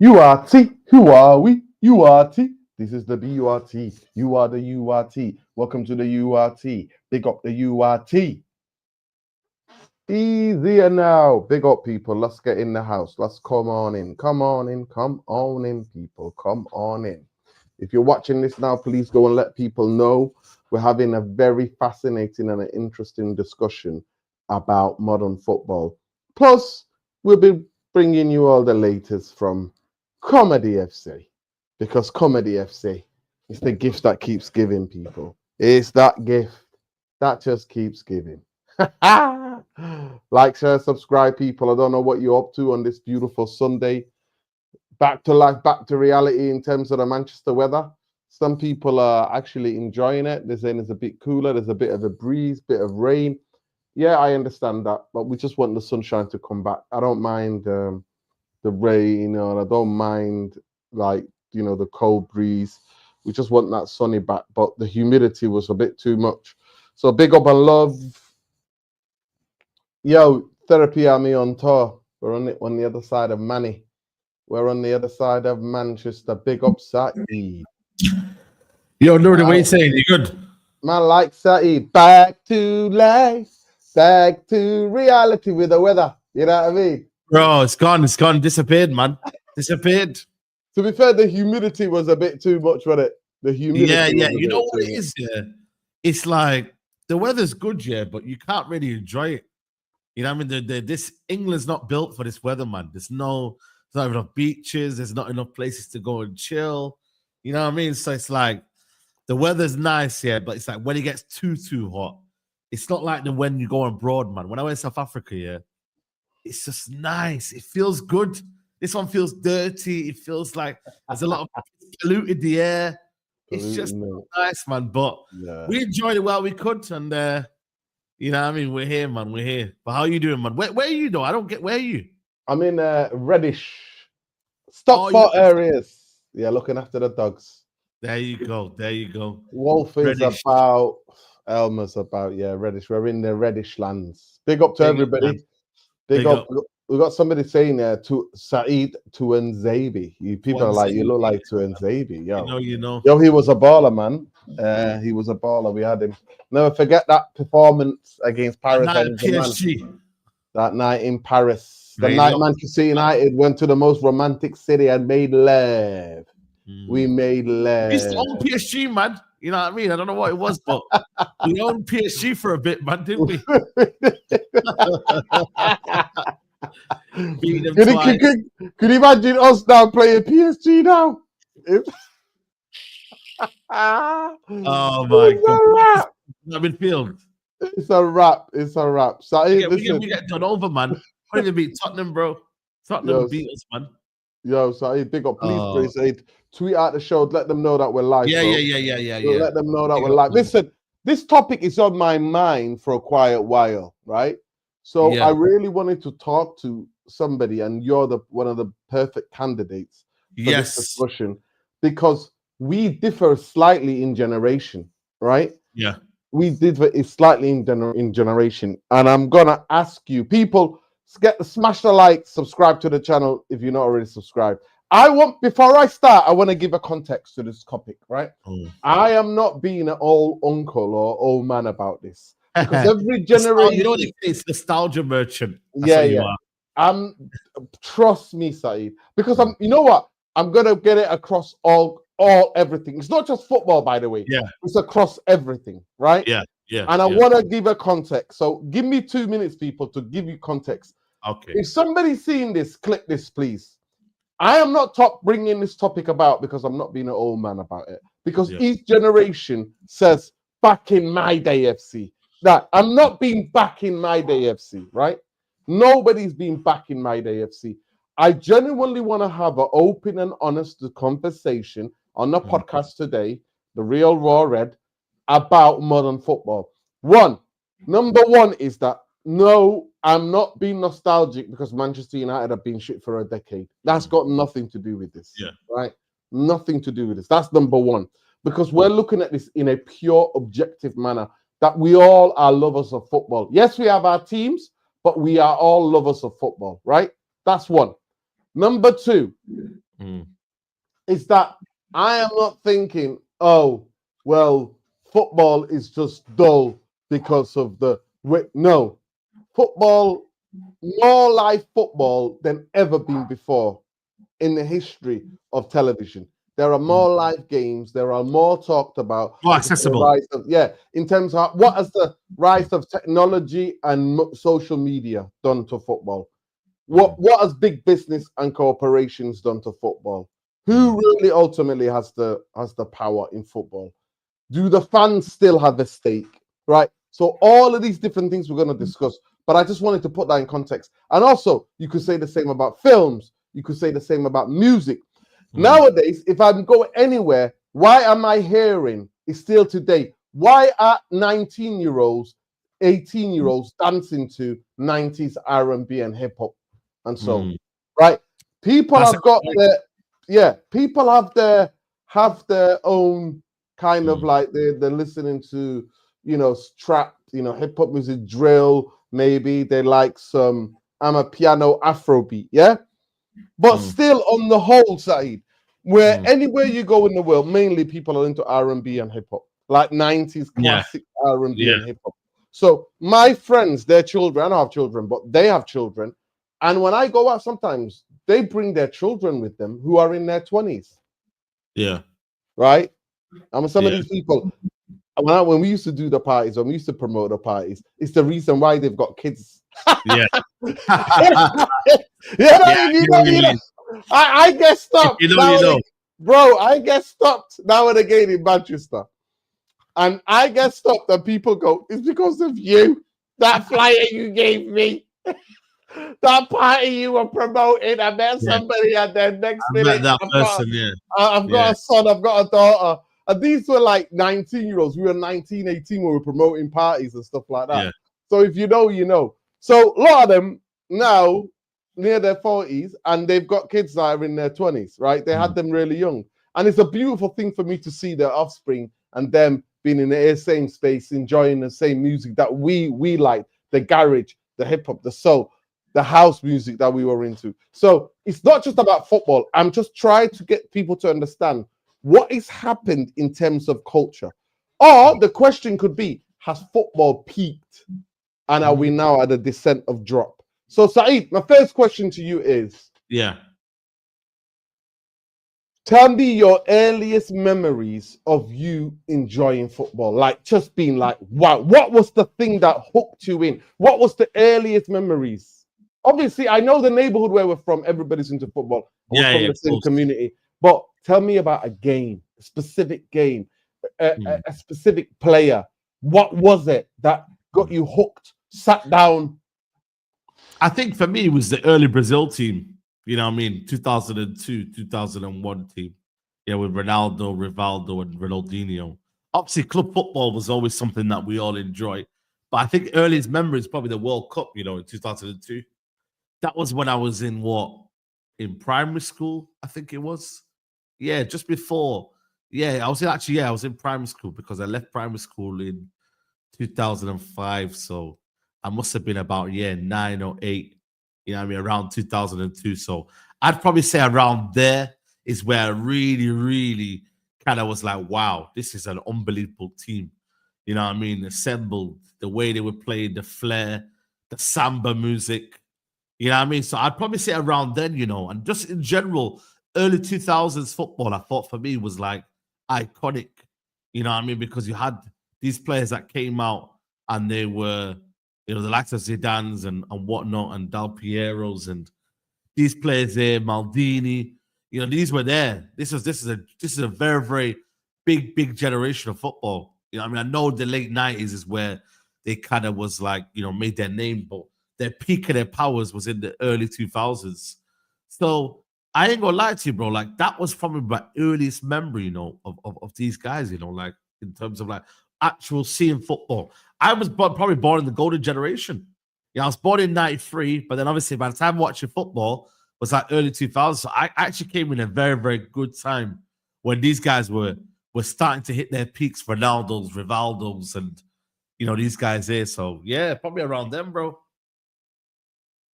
URT, who are we? URT. This is the BURT. You are the URT. Welcome to the URT. Big up the URT. Easier now. Big up, people. Let's get in the house. Let's come on in. Come on in. Come on in, people. Come on in. If you're watching this now, please go and let people know we're having a very fascinating and an interesting discussion about modern football. Plus, we'll be bringing you all the latest from Comedyfc, because Comedyfc is the gift that keeps giving, people. It's that gift that just keeps giving. Like, share, subscribe, people. I don't know what you're up to on this beautiful Sunday. Back to life, back to reality in terms of the Manchester weather. Some people are actually enjoying it. They're saying it's a bit cooler. There's a bit of a breeze, bit of rain. Yeah, I understand that, but we just want the sunshine to come back. I don't mind the rain, or I don't mind, like, the cold breeze. We just want that sunny back, but the humidity was a bit too much. So big up and love. Yo, Therapy Army on tour. We're on the other side of Manny. We're on the other side of Manchester. Big up Saeed. Yo, Lord, what are you saying? You good? Man, like Saeed. Back to life. Back to reality with the weather. You know what I mean? Bro, it's gone. It's gone. Disappeared, man. Disappeared. To be fair, the humidity was a bit too much, wasn't it? The humidity. Yeah. You know what it is? Yeah. It's like the weather's good, yeah, but you can't really enjoy it. You know what I mean? This England's not built for this weather, man. There's not enough beaches. There's not enough places to go and chill. You know what I mean? So it's like the weather's nice, yeah, but it's like when it gets too hot, it's not like when you go abroad, man. When I went to South Africa, yeah, it's just nice. It feels good. This one feels dirty. It feels like there's a lot of polluted the air. It's just nice, man. But we enjoyed it while we could, and you know what I mean? We're here, man. We're here. But how are you doing, man? Where are you, though? I don't get, where are you? I'm in Reddish. Stockport areas. Yeah, looking after the dogs. There you go. There you go. Wolf is about, Elmer's about, yeah, Reddish. We're in the Reddish lands. Big up to everybody. Big up. We got somebody saying there to Saeed Tuanzebe. You people are like, you look like Tuanzebe. Yo. You know. Yo, he was a baller, man. He was a baller. We had him. Never forget that performance against Paris. That night in Paris. The night Manchester United went to the most romantic city and made love. We made love. We used to own PSG, man. You know what I mean? I don't know what it was, but we owned PSG for a bit, man, didn't we? Could you imagine us now playing PSG now? Oh my God. Midfield. It's a wrap. It's a wrap. So we get done over, man. How did they beat Tottenham, bro? Tottenham beat us, man. Yo, so big up, please, tweet out the show. Let them know that we're live. Yeah. Let them know that we're live. Listen, this topic is on my mind for a quiet while, right? So I really wanted to talk to somebody, and you're one of the perfect candidates for this discussion, because we differ slightly in generation, right? Yeah. We differ slightly in generation. And I'm going to ask you, people, smash the like, subscribe to the channel if you're not already subscribed. Before I start, I want to give a context to this topic, right? I am not being an old uncle or old man about this. Because every generation, you know, it's nostalgia merchant. Trust me, Saeed. Because you know what? I'm gonna get it across everything. It's not just football, by the way. Yeah, it's across everything, right? Yeah. And I want to give a context. So give me 2 minutes, people, to give you context. Okay. If somebody's seeing this, click this, please. I am not bringing this topic about because I'm not being an old man about it. Because each generation says, back in my day, FC. That I'm not being back in my day, FC, right? Nobody's been back in my day, FC. I genuinely want to have an open and honest conversation on the podcast today, The Real Raw Red, about modern football. Number one is that, no, I'm not being nostalgic because Manchester United have been shit for a decade. That's got nothing to do with this, right? Nothing to do with this. That's number one. Because we're looking at this in a pure, objective manner, that we all are lovers of football. Yes, we have our teams, but we are all lovers of football, right? That's one. Number two, is that I am not thinking, oh, well, football is just dull because of the no. Football, more live football than ever been before in the history of television. There are more live games. There are more talked about. More accessible. In terms of what has the rise of technology and social media done to football? What has big business and corporations done to football? Who really ultimately has the power in football? Do the fans still have a stake? Right. So all of these different things we're going to discuss. But I just wanted to put that in context. And also, you could say the same about films. You could say the same about music. Nowadays, if I'm going anywhere, why am I hearing, it's still today, why are 19-year-olds, 18-year-olds dancing to 90s R&B and hip-hop and so, right? People have got their, people have their own kind of like, they're listening to, trap, hip-hop music, drill, maybe they like some piano Afrobeat, yeah? But still, on the whole side, where anywhere you go in the world, mainly people are into R&B and hip hop, like 90s classic R&B and hip hop. So my friends, their children, I don't have children, but they have children. And when I go out, sometimes they bring their children with them who are in their 20s. Yeah. Right? And some of these people, when we used to do the parties, when we used to promote the parties, it's the reason why they've got kids. Yeah. I get stopped. Bro, I get stopped now and again in Manchester. And I get stopped and people go, it's because of you. That flyer you gave me. That party you were promoting. I met somebody and then next minute I've got a son, I've got a daughter. And these were like 19-year-olds. We were 19, 18 when we were promoting parties and stuff like that. So if you know, you know. So a lot of them now near their 40s and they've got kids that are in their 20s, right? They had them really young. And it's a beautiful thing for me to see their offspring and them being in the same space, enjoying the same music that we like, the garage, the hip hop, the soul, the house music that we were into. So it's not just about football. I'm just trying to get people to understand what has happened in terms of culture. Or the question could be, has football peaked? And are we now at a descent of drop? So, Saeed, my first question to you is, tell me your earliest memories of you enjoying football. Like just being like, wow, what was the thing that hooked you in? What was the earliest memories? Obviously, I know the neighborhood where we're from, everybody's into football. We're from the same community. But tell me about a game, a specific game, a specific player. What was it that got you hooked, sat down? I think for me, it was the early Brazil team. You know what I mean? 2002, 2001 team. Yeah, with Ronaldo, Rivaldo, and Ronaldinho. Obviously, club football was always something that we all enjoy. But I think earliest memory is probably the World Cup, in 2002. That was when I was in primary school, I think it was. Yeah, just before. Yeah, I was in primary school because I left primary school in 2005. So I must have been about 9 or 8, around 2002. So I'd probably say around there is where I really, really kind of was like, wow, this is an unbelievable team. You know what I mean? Assembled, the way they were playing, the flair, the samba music. You know what I mean? So I'd probably say around then, and just in general, early 2000s football, I thought for me was like iconic. You know what I mean? Because you had these players that came out and they were, the likes of Zidane's and whatnot, and Del Piero's, and these players there, Maldini, these were there. This is a very, very big generation of football. I mean, I know the late 90s is where they kind of was like, made their name, but their peak of their powers was in the early 2000s. So I ain't gonna lie to you, bro. Like that was probably my earliest memory, of these guys, like in terms of like actual seeing football. I was probably born in the golden generation. I was born in 93, but then obviously by the time watching football was like early 2000s. So I actually came in a very, very good time when these guys were starting to hit their peaks, Ronaldo's, Rivaldo's, and these guys here. So yeah, probably around them, bro.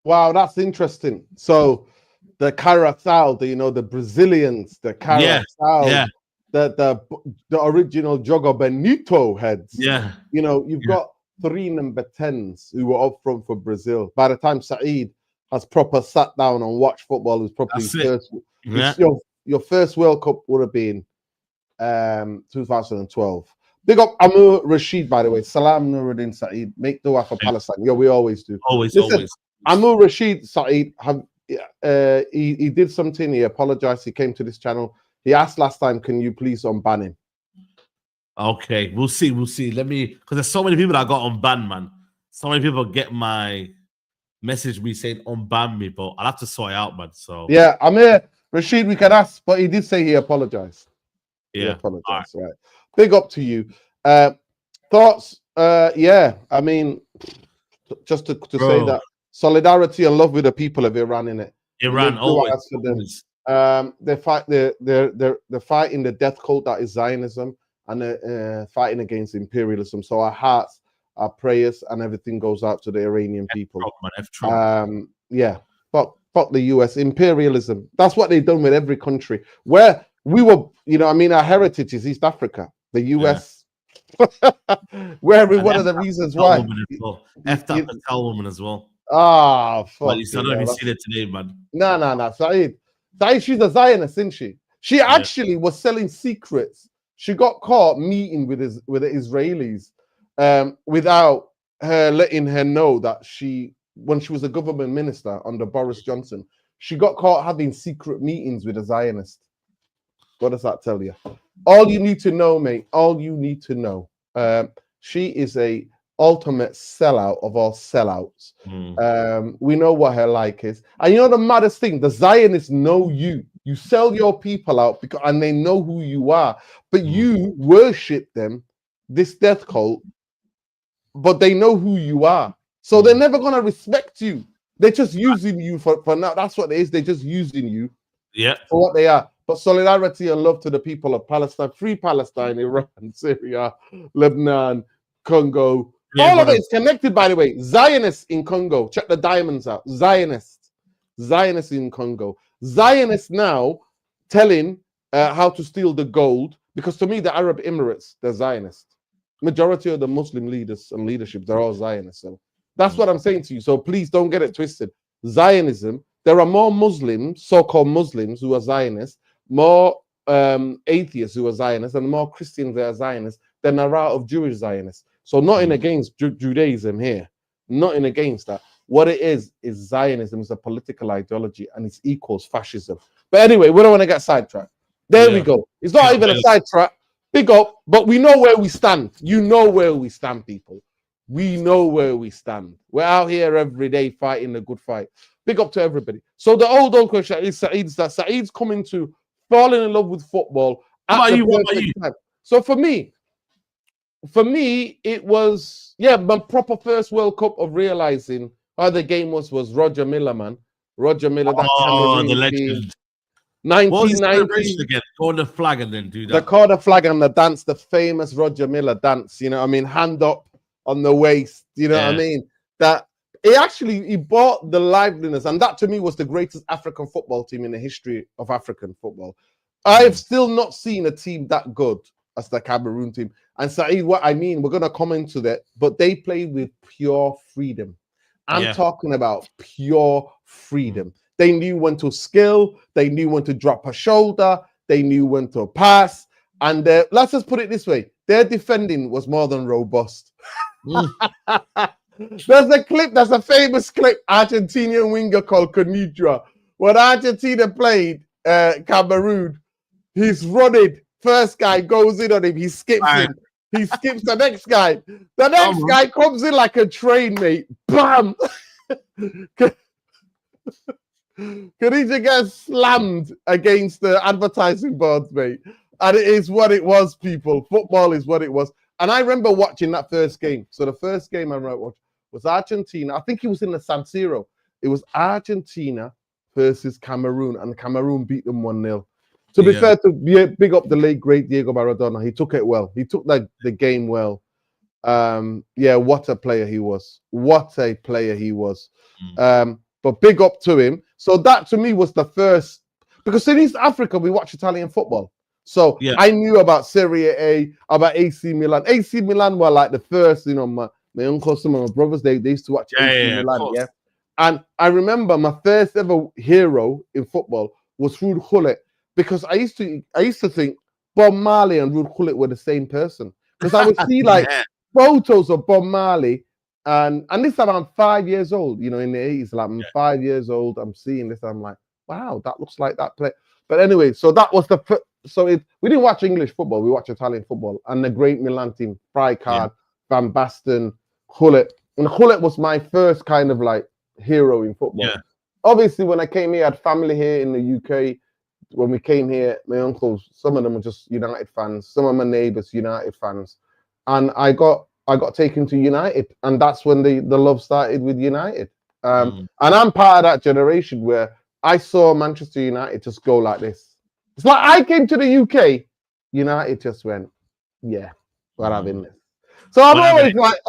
Wow, that's interesting. So the Curaçao, the Brazilians, the Curaçao, the original Jogo Benito heads. Yeah. You've got 3 number 10s who were up front for Brazil. By the time Saeed has proper sat down and watched football, it was probably your first World Cup would have been 2012. Big up Amur Rashid, by the way. Salam Nuruddin Saeed. Make dua for Palestine. Yeah, we always do. Always. Amur Rashid Saeed, he did something. He apologized. He came to this channel. He asked last time, can you please unban him? Okay, we'll see. Let me, because there's so many people that got unbanned, man. So many people get my message me saying unban me, but I'll have to sort it out, man. So yeah, Amir Rashid, we can ask, but he did say he apologized. Yeah, he apologized. Right. Big up to you. Thoughts? Yeah, I mean, just to say that solidarity and love with the people of Iran, in it. Iran always. They fight. They're fighting the death cult that is Zionism, and they're fighting against imperialism. So our hearts, our prayers, and everything goes out to the Iranian people. Yeah, fuck the US imperialism. That's what they've done with every country. Where we were, our heritage is East Africa. The US. Where one of the reasons why. F that Patel woman as well. Ah, fuck. I don't even see it today, man. No. Saeed, she's a Zionist, isn't she? She actually was selling secrets. She got caught meeting with the Israelis without her letting her know that when she was a government minister under Boris Johnson, she got caught having secret meetings with a Zionist. What does that tell you? All you need to know, mate, she is a ultimate sellout of all sellouts. We know what her like is. And the maddest thing, the Zionists know you. You sell your people out and they know who you are. But you worship them, this death cult, but they know who you are. So they're never going to respect you. They're just using you for now. That's what it is. They're just using you for what they are. But solidarity and love to the people of Palestine. Free Palestine, Iran, Syria, Lebanon, Congo. All of it is connected, by the way. Zionists in Congo. Check the diamonds out. Zionists in Congo. Zionists now telling how to steal the gold. Because to me, the Arab Emirates, they're Zionists. Majority of the Muslim leaders and leadership, they're all Zionists. So that's what I'm saying to you. So please don't get it twisted. Zionism, there are more Muslims, so-called Muslims, who are Zionists, more atheists who are Zionists, and more Christians that are Zionists than there are of Jewish Zionists. So nothing against Judaism here. Nothing against that. What it is Zionism is a political ideology, and it equals fascism. But anyway, we don't want to get sidetracked. There we go. It's not even a sidetrack. Big up, but we know where we stand. You know where we stand, people. We know where we stand. We're out here every day fighting the good fight. Big up to everybody. So the old question is Saeed's coming to falling in love with football at the perfect time. So for me, it was my proper first World Cup of realizing how the game was Roger Miller, man. Roger Miller, that the legend. 1990 again. Call the flag and then do that. The call the flag and the dance, the famous Roger Miller dance. Hand up on the waist. You know what I mean? That he brought the liveliness, and that to me was the greatest African football team in the history of African football. I've still not seen a team that good as the Cameroon team. And Saeed, what I mean, we're going to come into that, but they played with pure freedom. I'm talking about pure freedom. They knew when to skill, they knew when to drop a shoulder, they knew when to pass. And let's just put it this way, their defending was more than robust. There's a famous clip, Argentinian winger called Canidra. When Argentina played Cameroon, he's running. First guy goes in on him. He skips him. He skips the next guy. The next guy comes in like a train, mate. Bam! Khadija gets slammed against the advertising boards, mate. And it is what it was, people. Football is what it was. And I remember watching that first game. So the first game I remember was Argentina. I think it was in the San Siro. It was Argentina versus Cameroon, and Cameroon beat them 1-0. To be fair, to big up the late, great Diego Maradona. He took it well. He took the game well. What a player he was. What a player he was. But but big up to him. So that to me was the first, because in East Africa we watch Italian football. So I knew about Serie A, about AC Milan. AC Milan were like the first, you know, my uncle, some of my brothers, they used to watch AC Milan, And I remember my first ever hero in football was Ruud Gullit, because I used to think Bob Marley and Ruud Gullit were the same person, because I would see like photos of Bob Marley, and this time I'm 5 years old, you know, in the 80s, like I'm 5 years old, I'm seeing this, I'm like, wow, that looks like that play. But anyway, so that was the we didn't watch English football, we watched Italian football, and the great Milan team, Rijkaard, Van Basten, Gullit. And Gullit was my first kind of like hero in football. Obviously, when I came here, I had family here in the UK. When we came here, my uncles, some of them were just United fans, some of my neighbors United fans, and I got taken to United, and that's when the love started with United. And I'm part of that generation where I saw Manchester United just go like this. It's like I came to the UK, United just went, yeah, we're having this. So I'm always like,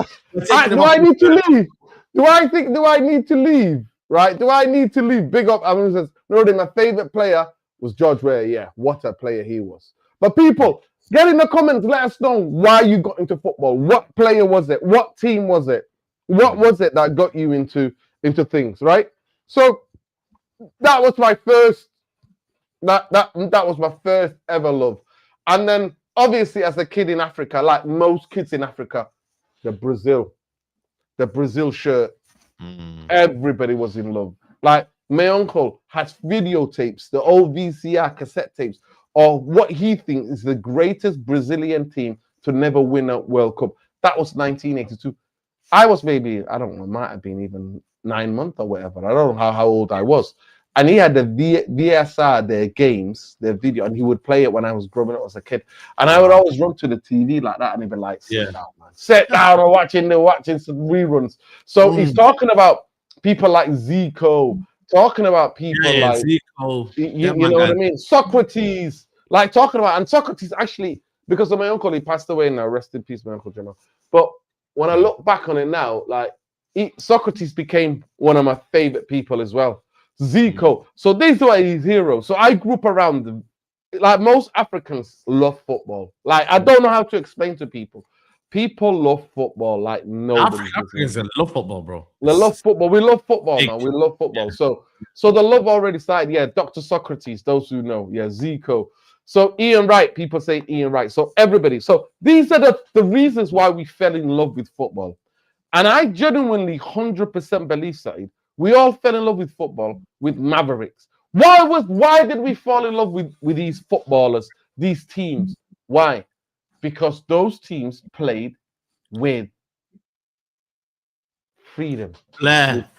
do I need to leave? Do I need to leave? Right? Do I need to leave? Big up. I mean, my favorite player was George Weah. Yeah, what a player he was. But people, get in the comments, let us know why you got into football. What player was it? What team was it? What was it that got you into things, right? So that was my first, that was my first ever love. And then obviously as a kid in Africa, like most kids in Africa, the Brazil shirt, everybody was in love. Like my uncle has videotapes, the old VCR cassette tapes, of what he thinks is the greatest Brazilian team to never win a World Cup. That was 1982. I was maybe, I don't know, might have been even 9 months or whatever. I don't know how old I was. And he had the VSR, their games, their video, and he would play it when I was growing up as a kid. And I would always run to the TV like that, and he'd be like, sit down, man. Sit down and watching some reruns. So he's talking about people like Zico, talking about people like Zico. You know what I mean? Socrates, like talking about, and Socrates actually, because of my uncle, he passed away now, rest in peace, my uncle Jamal. But when I look back on it now, like Socrates became one of my favorite people as well. Zico. So these were his heroes. So I grew up around them. Like most Africans love football. Like I don't know how to explain to people. People love football like nobody. Africans love football, bro. They love football. We love football, man. We love football. So the love already started. Yeah, Dr. Socrates, those who know. Yeah, Zico. So Ian Wright, people say Ian Wright. So everybody. So these are the reasons why we fell in love with football. And I genuinely 100% believe, Saeed, we all fell in love with football with Mavericks. Why did we fall in love with these footballers, these teams? Why? Because those teams played with freedom, flair,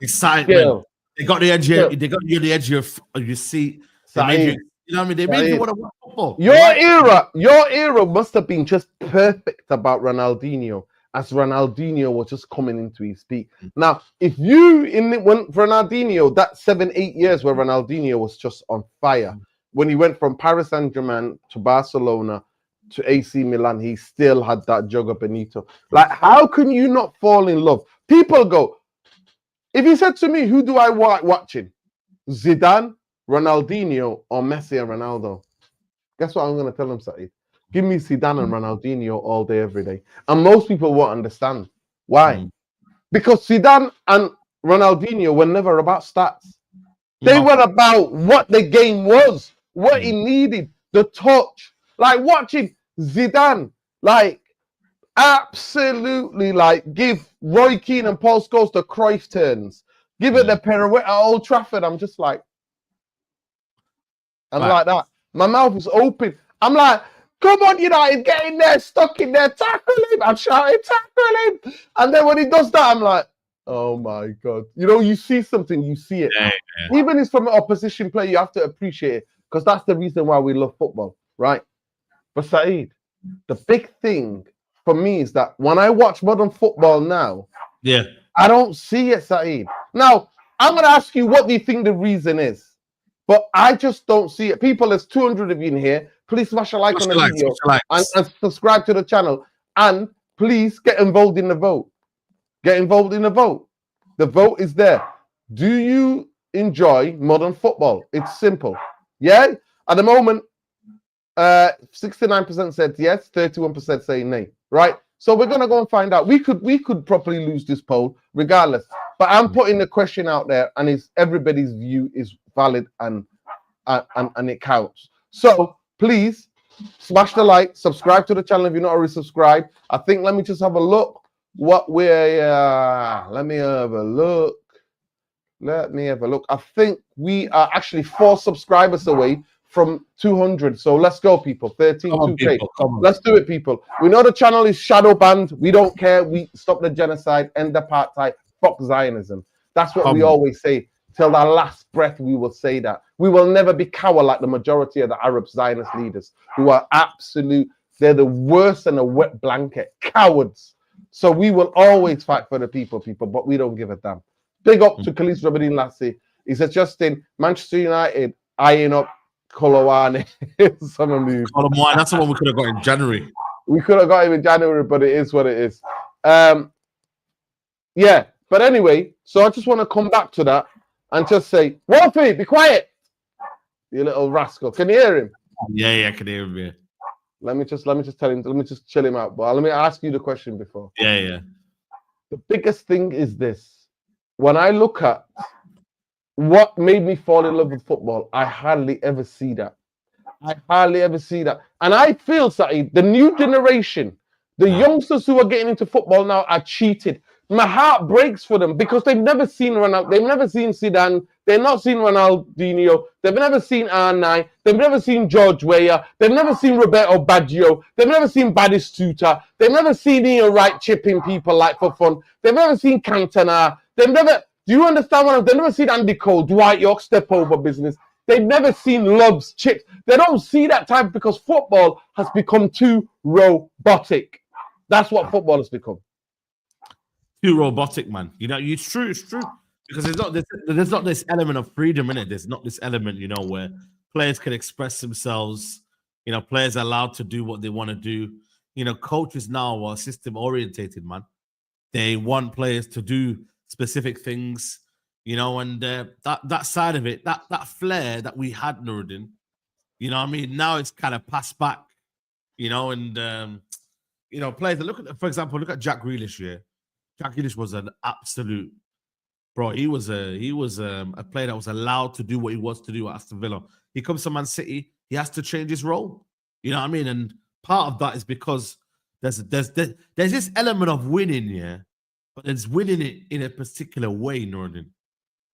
excitement. Skill. They got the edge. They got you the edge of your seat. They made you, you know what I mean? They made you want to watch football. Your era must have been just perfect about Ronaldinho, as Ronaldinho was just coming into his peak. Now, if you when Ronaldinho, that 7-8 years where Ronaldinho was just on fire, when he went from Paris Saint-Germain to Barcelona to AC Milan, he still had that Joga Benito. Like, how can you not fall in love? People go, if you said to me, who do I watching? Zidane, Ronaldinho, or Messi and Ronaldo? Guess what I'm going to tell them, Saeed? Give me Zidane and Ronaldinho all day, every day. And most people won't understand. Why? Because Zidane and Ronaldinho were never about stats. They were about what the game was, what it needed, the touch. Like watching Zidane, like absolutely like give Roy Keane and Paul Scholes the Cruyff turns. Give it the pirouette at Old Trafford. I'm just like, like that. My mouth is open. I'm like, come on, United, get in there, stuck in there, tackle him. I'm shouting, tackle him. And then when he does that, I'm like, oh my God. You know, you see something, you see it. Even if it's from an opposition player, you have to appreciate it, because that's the reason why we love football, right? But Saeed, the big thing for me is that when I watch modern football now, I don't see it, Saeed. Now, I'm going to ask you, what do you think the reason is? But I just don't see it. People, there's 200 of you in here. Please smash a like on the video and subscribe to the channel. And please get involved in the vote. Get involved in the vote. The vote is there. Do you enjoy modern football? It's simple. Yeah. At the moment, 69% said yes, 31% say nay. Right. So we're gonna go and find out. We could probably lose this poll regardless. But I'm putting the question out there, and it's everybody's view is valid and it counts. So please smash the like, subscribe to the channel if you're not already subscribed. I think let me just have a look. What we're let me have a look. Let me have a look. I think we are actually 4 subscribers away from 200. So let's go, people. 13, 2K. Let's do it, people. We know the channel is shadow banned. We don't care. We stop the genocide, end apartheid, fuck Zionism. That's what we always say. Till our last breath, we will say that. We will never be coward like the majority of the Arab Zionist leaders who are absolute. They're the worst than a wet blanket. Cowards. So we will always fight for the people, but we don't give a damn. Big up to Khalis Rabadin Lassie. He said, Justin, Manchester United eyeing up Kolowane. Summer move. Kolowane, that's the one we could have got in January. We could have got him in January, but it is what it is. Yeah, but anyway, so I just want to come back to that and just say, Wolfie, be quiet. You little rascal. Can you hear him? Yeah, I can hear him. Yeah. Let me just tell him, let me just chill him out. But let me ask you the question before. Yeah. The biggest thing is this. When I look at what made me fall in love with football, I hardly ever see that. And I feel, Saeed, the new generation, the youngsters who are getting into football now are cheated. My heart breaks for them because they've never seen Ronaldo, they've never seen Zidane, they've not seen Ronaldinho, they've never seen R9, they've never seen George Weah, they've never seen Roberto Baggio, they've never seen Batistuta, they've never seen Ian Wright chipping people like for fun, they've never seen Cantona, they've never, do you understand what they've never seen Andy Cole, Dwight York step over business, they've never seen Loves, chips, they don't see that type because football has become too robotic. That's what football has become. Too robotic, man. You know, it's true. Because there's not this element of freedom in it. There's not this element, you know, where players can express themselves. You know, players are allowed to do what they want to do. You know, coaches now are system orientated, man. They want players to do specific things, you know, and that side of it, that flair that we had, Nuruddin, you know what I mean? Now it's kind of passed back, you know, and you know, players look at, for example, look at Jack Grealish here. Jack Grealish was an absolute bro. He was a player that was allowed to do what he wants to do at Aston Villa. He comes to Man City, he has to change his role. You know what I mean? And part of that is because there's this element of winning, yeah, but it's winning it in a particular way, Northern.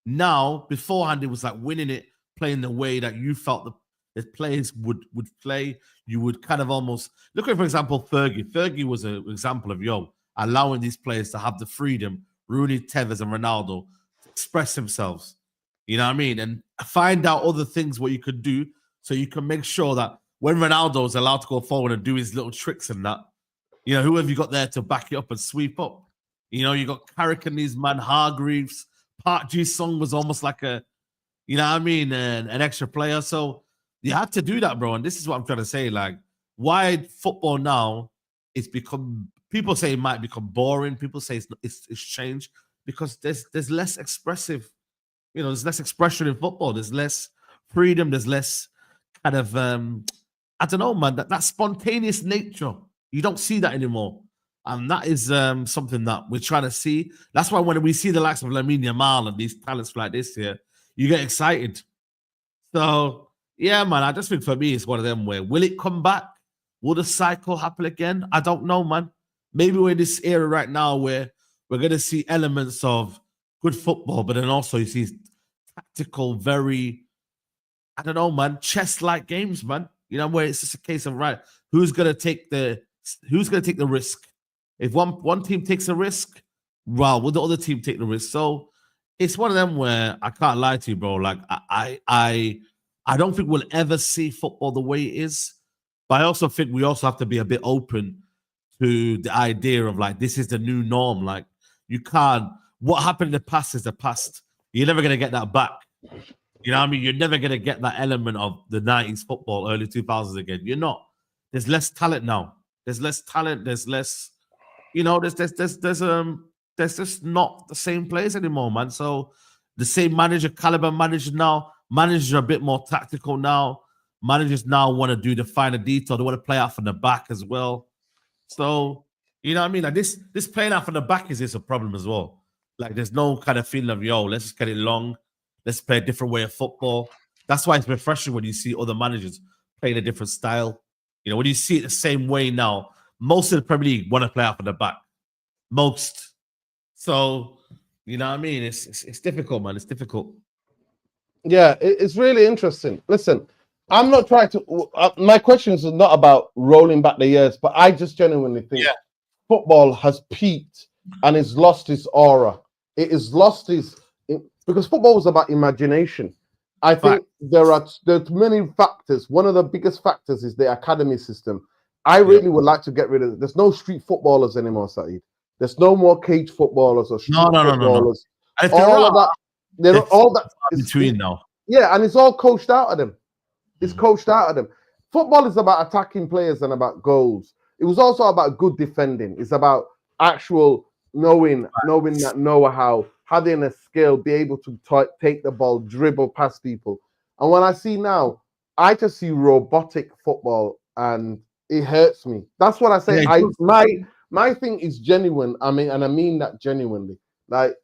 Now, beforehand, it was like winning it, playing the way that you felt the players would play. You would kind of almost look at, for example, Fergie. Fergie was an example of allowing these players to have the freedom, Rooney, Tevez, and Ronaldo, to express themselves. You know what I mean? And find out other things what you could do so you can make sure that when Ronaldo is allowed to go forward and do his little tricks and that, you know, who have you got there to back it up and sweep up? You know, you got Carrick and these man, Hargreaves. Park Ji-sung was almost like a, you know what I mean, an extra player. So you had to do that, bro. And this is what I'm trying to say. Like, why football now it's become, people say it might become boring. People say it's changed because there's less expressive, you know, there's less expression in football. There's less freedom. There's less kind of, I don't know, man, that spontaneous nature. You don't see that anymore. And that is something that we're trying to see. That's why when we see the likes of Lamine Yamal and these talents like this here, you get excited. So, yeah, man, I just think for me, it's one of them where, will it come back? Will the cycle happen again? I don't know, man. Maybe we're in this era right now where we're going to see elements of good football, but then also you see tactical, very, I don't know, man, chess-like games, man. You know, where it's just a case of, right, who's going to take the risk? If one team takes a risk, well, will the other team take the risk? So it's one of them where I can't lie to you, bro. Like I don't think we'll ever see football the way it is. But I also think we also have to be a bit open to the idea of like this is the new norm. Like you can't. What happened in the past is the past. You're never gonna get that back. You know what I mean? You're never gonna get that element of the 90s football, early 2000s again. You're not. There's less talent now. There's less talent. There's less. You know, there's just not the same players anymore, man. So the same manager caliber managers now. Managers are a bit more tactical now. Managers now want to do the finer detail. They want to play out from the back as well. So, you know what I mean? Like this playing out from the back is a problem as well. Like there's no kind of feeling of, yo, let's just get it long. Let's play a different way of football. That's why it's refreshing when you see other managers playing a different style. You know, when you see it the same way now, most of the Premier League want to play out from the back. Most. So, you know what I mean? It's difficult, man. It's difficult. Yeah, it's really interesting. Listen, I'm not trying to. My questions are not about rolling back the years, but I just genuinely think football has peaked and it's lost its aura. It has lost its because football was about imagination. I think there's many factors. One of the biggest factors is the academy system. I really would like to get rid of it. There's no street footballers anymore, Saeed. There's no more cage footballers or street footballers. No. All of that. They're all that between now. Yeah, and it's all coached out of them. It's coached out of them. Football is about attacking players and about goals. It was also about good defending. It's about actual knowing that know-how, having a skill, be able to take the ball, dribble past people. And when I see now, I just see robotic football, and it hurts me. That's what I say. My thing is genuine. I mean that genuinely. Like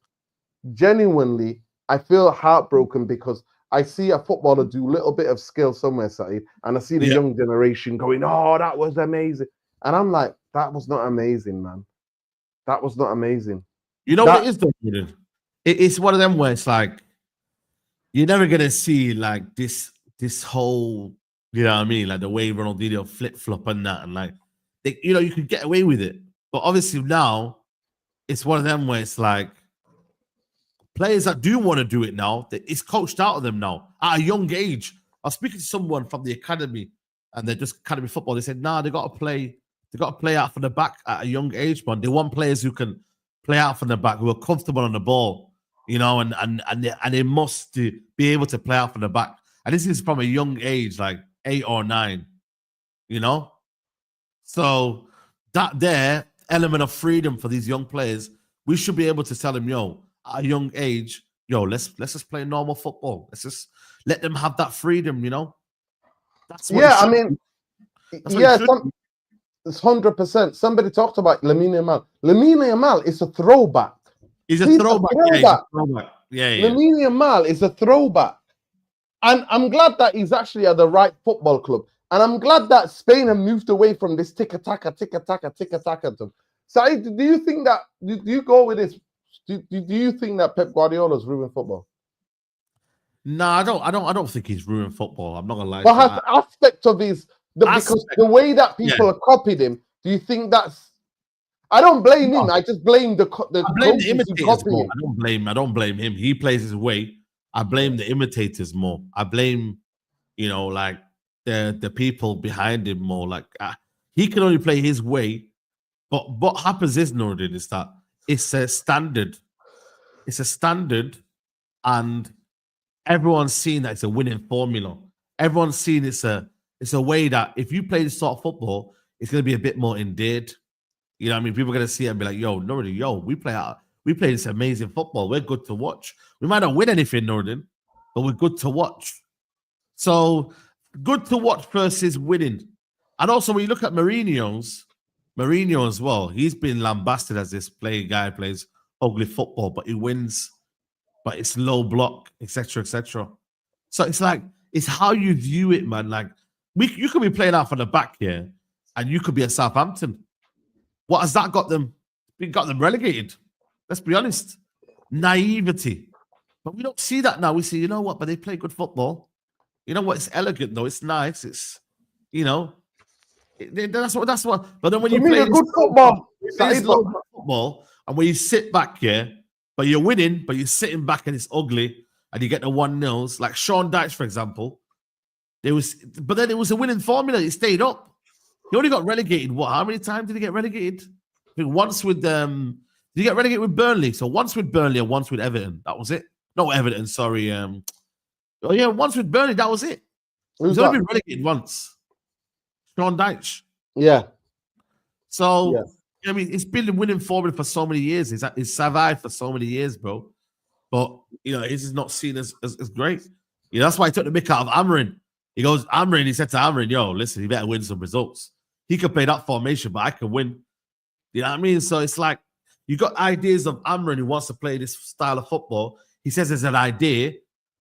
genuinely, I feel heartbroken because I see a footballer do a little bit of skill somewhere, Saeed, and I see the young generation going, "Oh, that was amazing," and I'm like, "That was not amazing, man. That was not amazing." You know what it is, though? It's one of them where it's like you're never gonna see like this whole, you know what I mean, like the way Ronaldinho flip flop and that, and like you could get away with it, but obviously now it's one of them where it's like players that do want to do it now, it's coached out of them now at a young age. I was speaking to someone from the academy, and they're just academy football. They said, "Nah, they got to play out from the back at a young age, man. They want players who can play out from the back, who are comfortable on the ball, you know, and they must be able to play out from the back. And this is from a young age, like 8 or 9, you know. So that there element of freedom for these young players, we should be able to tell them, yo, at a young age, yo, let's just play normal football. Let's just let them have that freedom, you know. That's what it's 100%. Somebody talked about Lamine Yamal. Lamine Yamal is a throwback. He's a throwback. Yeah. Lamine Yamal is a throwback. And I'm glad that he's actually at the right football club. And I'm glad that Spain have moved away from this tick-a-taka. So do you think that, do you go with this? Do you think that Pep Guardiola's ruined football? No, I don't think he's ruined football. I'm not gonna lie. But has the aspect of his because the way that people have copied him, do you think that's? I don't blame him. I just blame the imitators more. I don't blame him. He plays his way. I blame the imitators more. I blame, like the people behind him more. Like he can only play his way. But what happens is, Nordin, is that it's a standard. It's a standard, and everyone's seen that it's a winning formula. Everyone's seen it's a way that if you play this sort of football, it's going to be a bit more endeared. You know what I mean? People are going to see it and be like, we play this amazing football. We're good to watch. We might not win anything, Nordin, but we're good to watch. So good to watch versus winning. And also when you look at Mourinho as well, he's been lambasted as this guy plays ugly football, but he wins, but it's low block, etc., etc. So it's like, it's how you view it, man. Like, you could be playing out from the back here, and you could be at Southampton. What has that got them? It got them relegated. Let's be honest. Naivety. But we don't see that now. We see, you know what, but they play good football. You know what? It's elegant, though. It's nice. It's, that's what. But then when you play good football, football, and when you sit back here, but you're winning, but you're sitting back and it's ugly, and you get the 1-0s, like Sean Dyche, for example. But then it was a winning formula. It stayed up. He only got relegated. What? How many times did he get relegated? I think once with did he get relegated with Burnley? So once with Burnley and once with Everton. That was it. No, Everton. Sorry. Once with Burnley. That was it. He's only been relegated once. Sean Dyche. Yeah. So I mean, it's been a winning formula for so many years. It's survived for so many years, bro. but his is not seen as great. That's why he took the mick out of Amarin. He goes, Amarin, he said to Amarin, yo, listen, you better win some results. He could play that formation, but I can win. You know what I mean? So it's like you got ideas of Amarin who wants to play this style of football. He says it's an idea,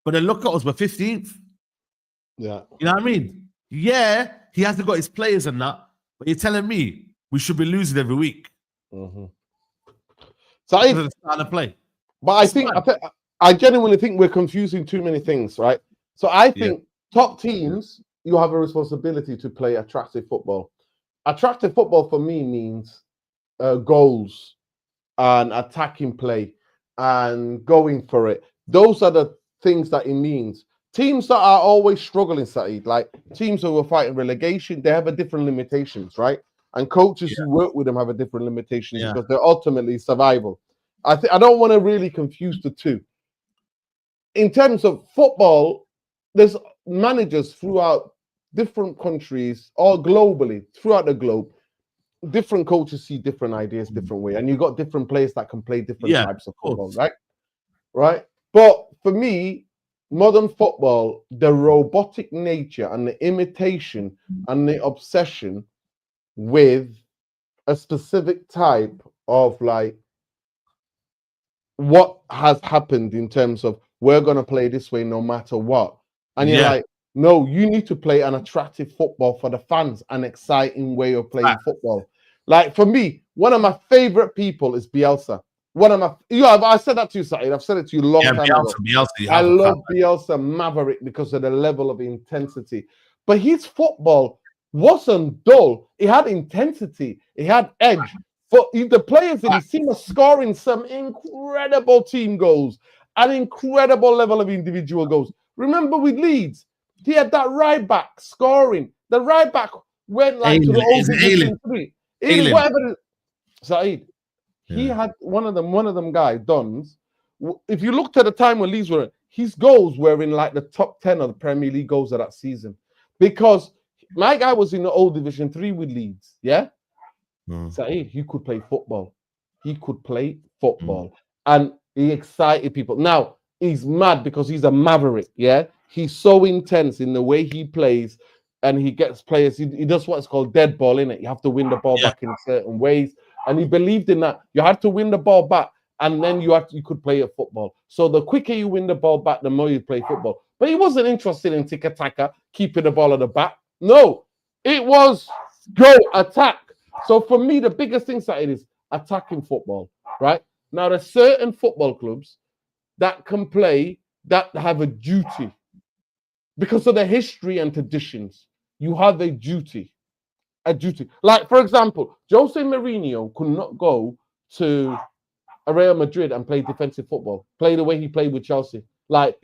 but then look at us, we're 15th. Yeah. You know what I mean? Yeah, he hasn't got his players and that, but you're telling me we should be losing every week. Mm-hmm. So I start to play. But I genuinely think we're confusing too many things, right? So I think top teams, you have a responsibility to play attractive football. Attractive football for me means goals and attacking play and going for it. Those are the things that it means. Teams that are always struggling, Saeed, like teams who are fighting relegation, they have a different limitations, right? And coaches who work with them have a different limitations because they're ultimately survival. I don't want to really confuse the two. In terms of football, there's managers throughout different countries or globally, throughout the globe. Different coaches see different ideas, different way, and you got different players that can play different types of football, right? Right. But for me, modern football, the robotic nature and the imitation and the obsession with a specific type of like what has happened in terms of we're going to play this way no matter what. And you're like, no, you need to play an attractive football for the fans, an exciting way of playing football. Like for me, one of my favorite people is Bielsa. One of my, I said that to you, Saeed. I've said it to you a long time ago. I love Bielsa Maverick because of the level of intensity. But his football wasn't dull. It had intensity. It had edge. But the players in his team are scoring some incredible team goals, an incredible level of individual goals. Remember with Leeds, he had that right back scoring. The right back went like to the old Division 3. Whatever. Saeed, he had one of them guys, Dons. If you looked at the time when Leeds were, his goals were in like the top 10 of the Premier League goals of that season. Because my guy was in the old Division 3 with Leeds, yeah? Saeed, he could play football. He could play football. And he excited people. Now, he's mad because he's a maverick, yeah? He's so intense in the way he plays, and he gets players. He does what's called dead ball, innit? You have to win the ball back in certain ways. And he believed in that. You had to win the ball back, and then you could play a football. So the quicker you win the ball back, the more you play football. But he wasn't interested in tiki-taka, keeping the ball at the back. No, it was go attack. So for me, the biggest thing that it is attacking football, right? Now, there's certain football clubs that can play that have a duty. Because of the history and traditions, you have a duty. A duty. Like, for example, Jose Mourinho could not go to Real Madrid and play defensive football, play the way he played with Chelsea. Like,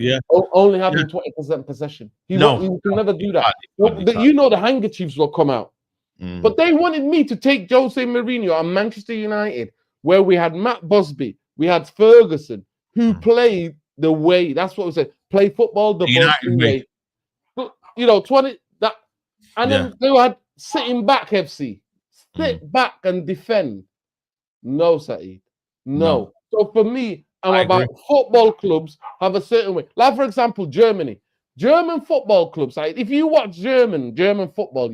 only having 20% possession. He can never do that. You know the handkerchiefs will come out. But they wanted me to take Jose Mourinho and Manchester United, where we had Matt Busby, we had Ferguson, who played the way, that's what we said, play football the Busby way. But, 20, that, and then they had sitting back FC, sit back and defend. No, Saeed. No. So for me, I'm about football clubs have a certain way. Like, for example, Germany. German football clubs, Saeed, if you watch German football,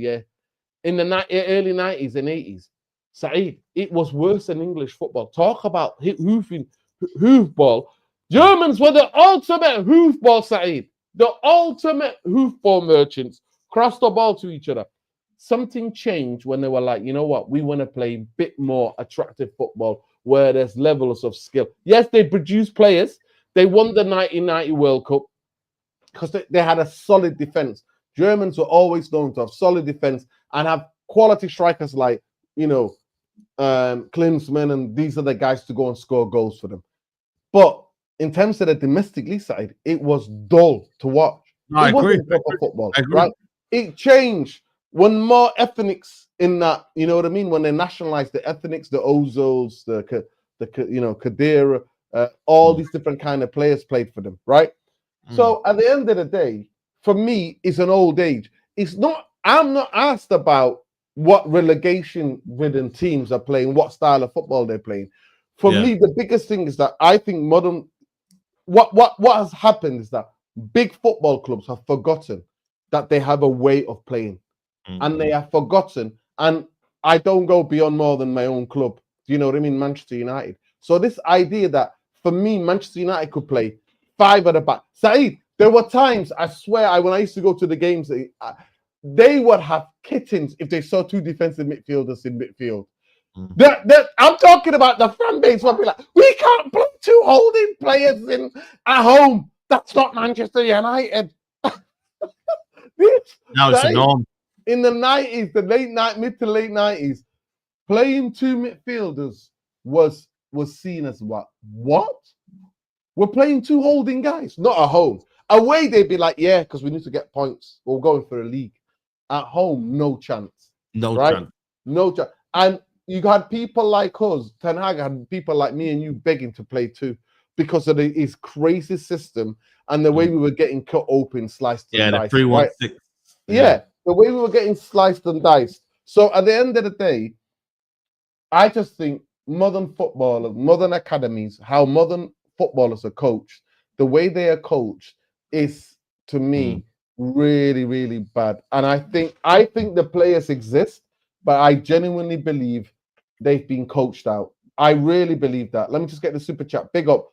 in the early 90s and 80s, Saeed, it was worse than English football. Talk about hoofball. Germans were the ultimate hoofball, Saeed. The ultimate hoofball merchants crossed the ball to each other. Something changed when they were like, you know what? We want to play a bit more attractive football where there's levels of skill. Yes, they produced players. They won the 1990 World Cup because they had a solid defense. Germans were always known to have solid defense and have quality strikers like, Klinsmann, and these are the guys to go and score goals for them. But in terms of the domestic league side, it was dull to watch. No, it wasn't proper football, right? It changed when more ethnics in that, you know what I mean? When they nationalized the ethnics, the Ozils, the Kadira, all these different kind of players played for them, right? So at the end of the day, for me, it's an old age. I'm not asked about what relegation-ridden teams are playing, what style of football they're playing. For me, the biggest thing is that I think modern what has happened is that big football clubs have forgotten that they have a way of playing, and they have forgotten. And I don't go beyond more than my own club. Do you know what I mean? Manchester United. So this idea that for me, Manchester United could play 5 at the back. Saeed, there were times, I swear, when I used to go to the games, they would have kittens if they saw 2 defensive midfielders in midfield. I'm talking about the fan base would be like, we can't play 2 holding players in at home. That's not Manchester United. Now it's a norm. In the 90s, mid to late 90s, playing 2 midfielders was seen as what? What? We're playing 2 holding guys, not at home. Away, they'd be like, yeah, because we need to get points. We're going for a league. At home, no chance. No chance. No chance. And you had people like us, Ten Hag had people like me and you begging to play 2 because of his crazy system and the way we were getting cut open, sliced and diced. The 3-1-6. Yeah, the way we were getting sliced and diced. So at the end of the day, I just think modern footballers, modern academies, how modern footballers are coached, the way they are coached is, to me, really, really bad. And I think the players exist, but I genuinely believe they've been coached out. I really believe that. Let me just get the super chat. Big up.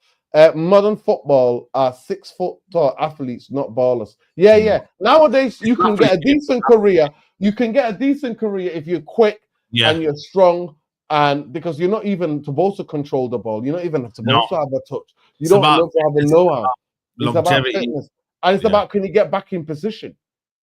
Modern football are 6 foot tall athletes, not ballers. Yeah. Nowadays, you can get a decent career. You can get a decent career if you're quick and you're strong, and because you're not even supposed to control the ball. You're not even supposed to have a touch. You don't have a know-how. It's about fitness. And it's about, can you get back in position?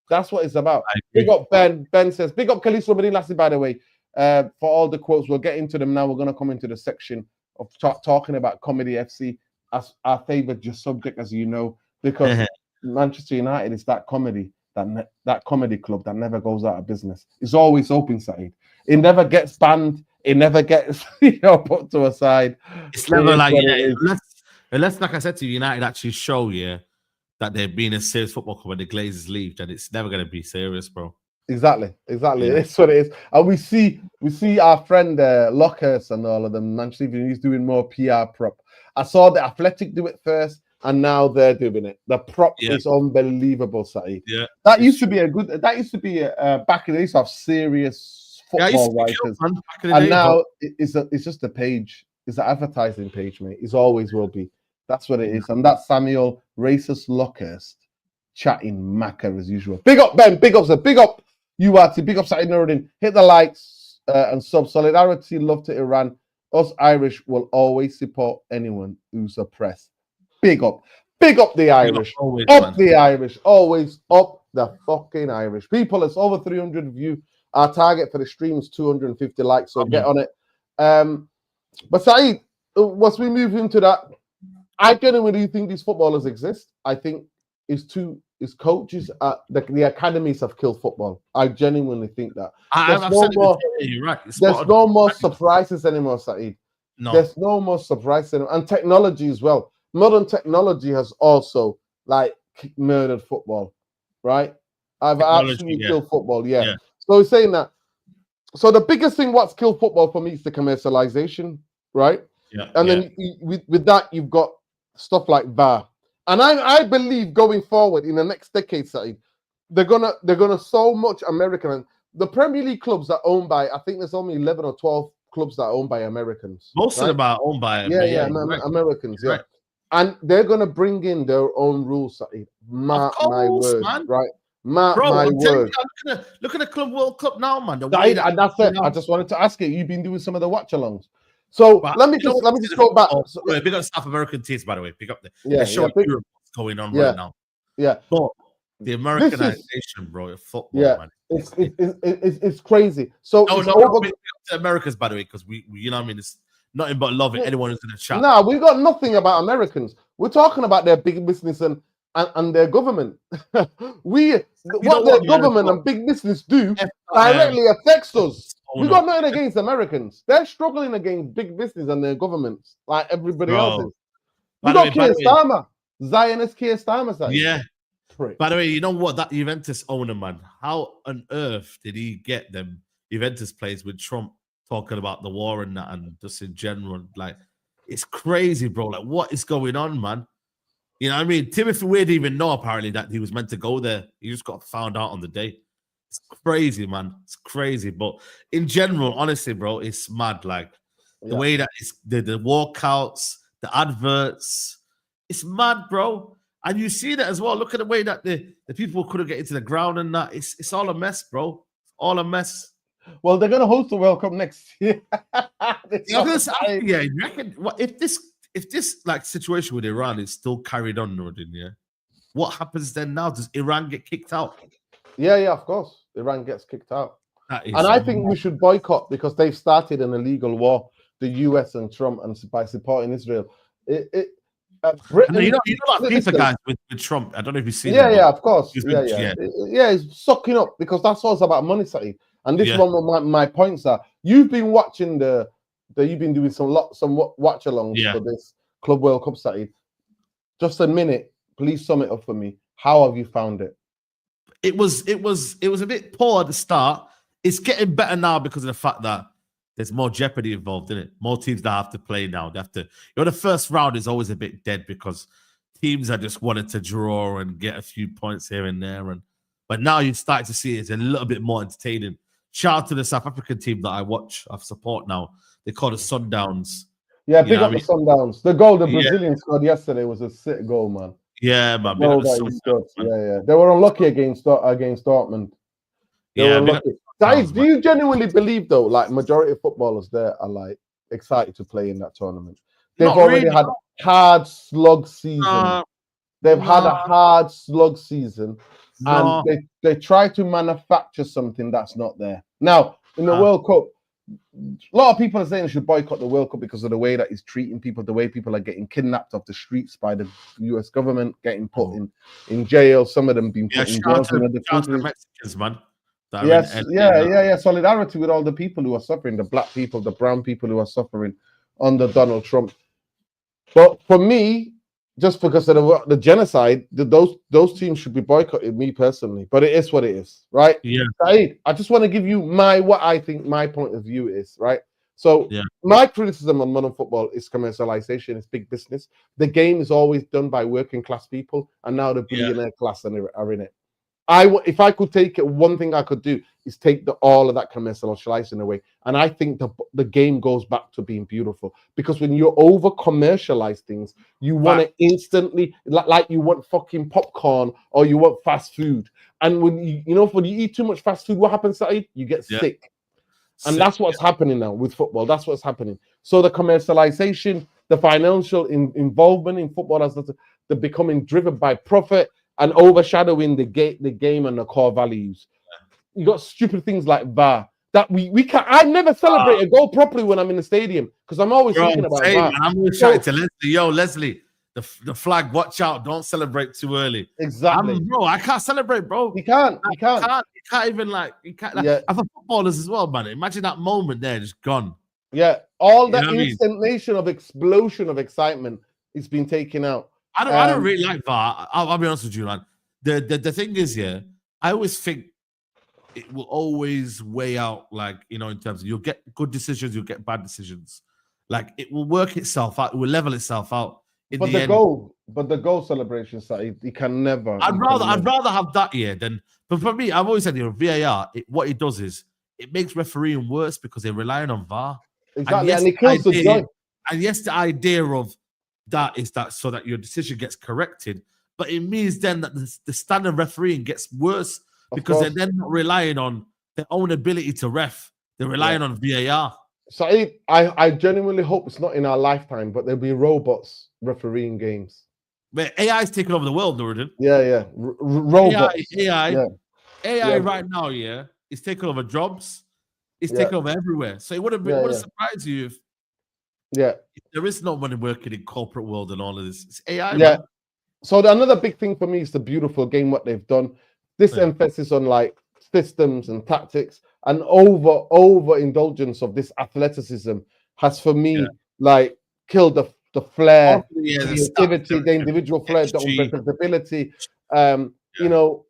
That's what it's about. Big up Ben. Ben says, big up Khalees Robin Lassie, by the way, for all the quotes. We'll get into them now. We're going to come into the section of talking about Comedyfc as our favorite subject, as you know, because Manchester United is that comedy, that comedy club that never goes out of business. It's always open, Saeed. It never gets banned. It never gets put to a side. It's never like, unless, like I said to you, United actually show that they're being a serious football club when the Glazers leave, then it's never going to be serious, bro. Exactly. That's what it is. And we see our friend Lockhurst and all of them, Manchester United, he's doing more PR prop. I saw the Athletic do it first, and now they're doing it. The prop is unbelievable, Saeed. Yeah. That used to be back in the days of serious football writers. And now it's just a page. It's an advertising page, mate. It always will be. That's what it is. And that's Samuel Racist Lockhurst chatting macker as usual. Big up, Ben. Big up, sir. Big up, URT. Big up, Saeed Nuruddin. Hit the likes and sub. Solidarity, love to Iran. Us Irish will always support anyone who's oppressed. Big up. Big up the Irish. The Irish. Always up the fucking Irish. People, it's over 300 views. Our target for the stream is 250 likes, so get on it. But Saeed, once we move into that, I genuinely think these footballers exist. I think it's coaches at the academies have killed football. I genuinely think that. There's no more surprises anymore, Saeed. No. There's no more surprises anymore. And technology as well. Modern technology has also murdered football, right? I've absolutely killed football, yeah. So he's saying that. So the biggest thing what's killed football for me is the commercialization, right? Yeah. And then with that, you've got stuff like VAR. And I believe going forward in the next decade, Saeed, they're gonna so much American. The Premier League clubs are owned by, I think there's only 11 or 12 clubs that are owned by Americans. Most of them are owned by Americans, yeah. And they're gonna bring in their own rules, Saeed. My word, man. Right? My word. Look at the Club World Cup now, man. Saeed, and that's it. I just wanted to ask you. You've been doing some of the watch-alongs. So let me just go back. Big up South American teams, by the way. Pick up the show Europe what's going on right now. Yeah. But the Americanization, bro, of football, man. It's crazy. So the Americans, by the way, because we you know what I mean, it's nothing but loving anyone who's in the chat. No, we got nothing about Americans. We're talking about their big business and their government. What their government and big business do directly affects us. We got nothing against Americans. They're struggling against big business and their governments, like everybody else is. We got Keir Starmer, Zionist Keir Starmer. Yeah. By the way, you know what? That Juventus owner, man, how on earth did he get them Juventus players with Trump talking about the war and that and just in general? Like, it's crazy, bro. Like, what is going on, man? You know what I mean? Timothy Weir didn't even know apparently that he was meant to go there. He just got found out on the day. It's crazy, man. It's crazy. But in general, honestly, bro, it's mad. Like the way that it's the walkouts, the adverts, it's mad, bro. And you see that as well. Look at the way that the people couldn't get into the ground and that. It's all a mess, bro. All a mess. Well, they're gonna host the World Cup next year. Yeah, you reckon if this like situation with Iran is still carried on, Nordin, yeah? What happens then now? Does Iran get kicked out? Yeah, of course. Iran gets kicked out. And I think we should boycott because they've started an illegal war, the US and Trump, and by supporting Israel. Britain, you know that FIFA guys with Trump. I don't know if you've seen him. Yeah, of course. Yeah, he's sucking up because that's all about money, Saeed. And this one of my points are you've been watching you've been doing some watch alongs for this Club World Cup, Saeed. Just a minute, please sum it up for me. How have you found it? It was a bit poor at the start. It's getting better now because of the fact that there's more jeopardy involved in it. More teams that have to play now. They have to. The first round is always a bit dead because teams are just wanting to draw and get a few points here and there. But now you start to see it's a little bit more entertaining. Shout out to the South African team that I support now. They call the Sundowns. Yeah, big up the Sundowns. The goal the Brazilian scored yesterday was a sick goal, man. Yeah, man. Yeah. They were unlucky against Dortmund. They were unlucky. Guys, do you genuinely believe though, like majority of footballers there are like excited to play in that tournament? They've already had hard slug season. They've had a hard slug season, and they try to manufacture something that's not there. Now, in the World Cup, a lot of people are saying they should boycott the World Cup because of the way that he's treating people, the way people are getting kidnapped off the streets by the US government, getting put in jail. Some of them being put in jail in other countries. Mexicans, man. Solidarity with all the people who are suffering, the black people, the brown people who are suffering under Donald Trump. But for me, just because of the genocide, those teams should be boycotted, me personally. But it is what it is, right? Yeah. Saeed, I just want to give you what I think my point of view is, right? So my criticism on modern football is commercialization, it's big business. The game is always done by working class people, and now the billionaire class are in it. If I could take it, one thing I could do is take all of that commercialization away. And I think the game goes back to being beautiful. Because when you over commercialize things, you want it instantly, like you want fucking popcorn or you want fast food. And when when you eat too much fast food, what happens, Saeed? You get sick. And that's what's happening now with football. That's what's happening. So the commercialization, the financial involvement in football, they're becoming driven by profit and overshadowing the game and the core values. You got stupid things like VAR that we can't. I never celebrate a goal properly when I'm in the stadium because I'm always thinking about VAR. I'm always shouting to Leslie, yo, Leslie, the flag, watch out, don't celebrate too early. Exactly, bro. I can't celebrate, bro. You can't even as a footballers as well, man. Imagine that moment there, just gone. Yeah, all that instantnation of explosion of excitement is being taken out. I don't really like VAR. I'll be honest with you, man. The thing is, I always think it will always weigh out, like, in terms of you'll get good decisions, you'll get bad decisions. Like, it will work itself out, it will level itself out. But the goal celebration side, you can never. I'd rather have that than. But for me, I've always said, VAR. What it does is it makes refereeing worse because they're relying on VAR. Exactly, and it kills the joy. And yes, the idea of that is that so that your decision gets corrected, but it means then that the standard refereeing gets worse because they're then not relying on their own ability to ref. They're relying on VAR. So I genuinely hope it's not in our lifetime, but there'll be robots refereeing games. But AI is taking over the world, Norton. Robots. AI right now, is taking over jobs. It's taking over everywhere. So it wouldn't surprise you if there is no money working in corporate world and all of this. It's AI. Man. So another big thing for me is the beautiful game, what they've done. This emphasis on like systems and tactics and over indulgence of this athleticism has for me like killed the flair, the activity, the individual flair, the unpredictability.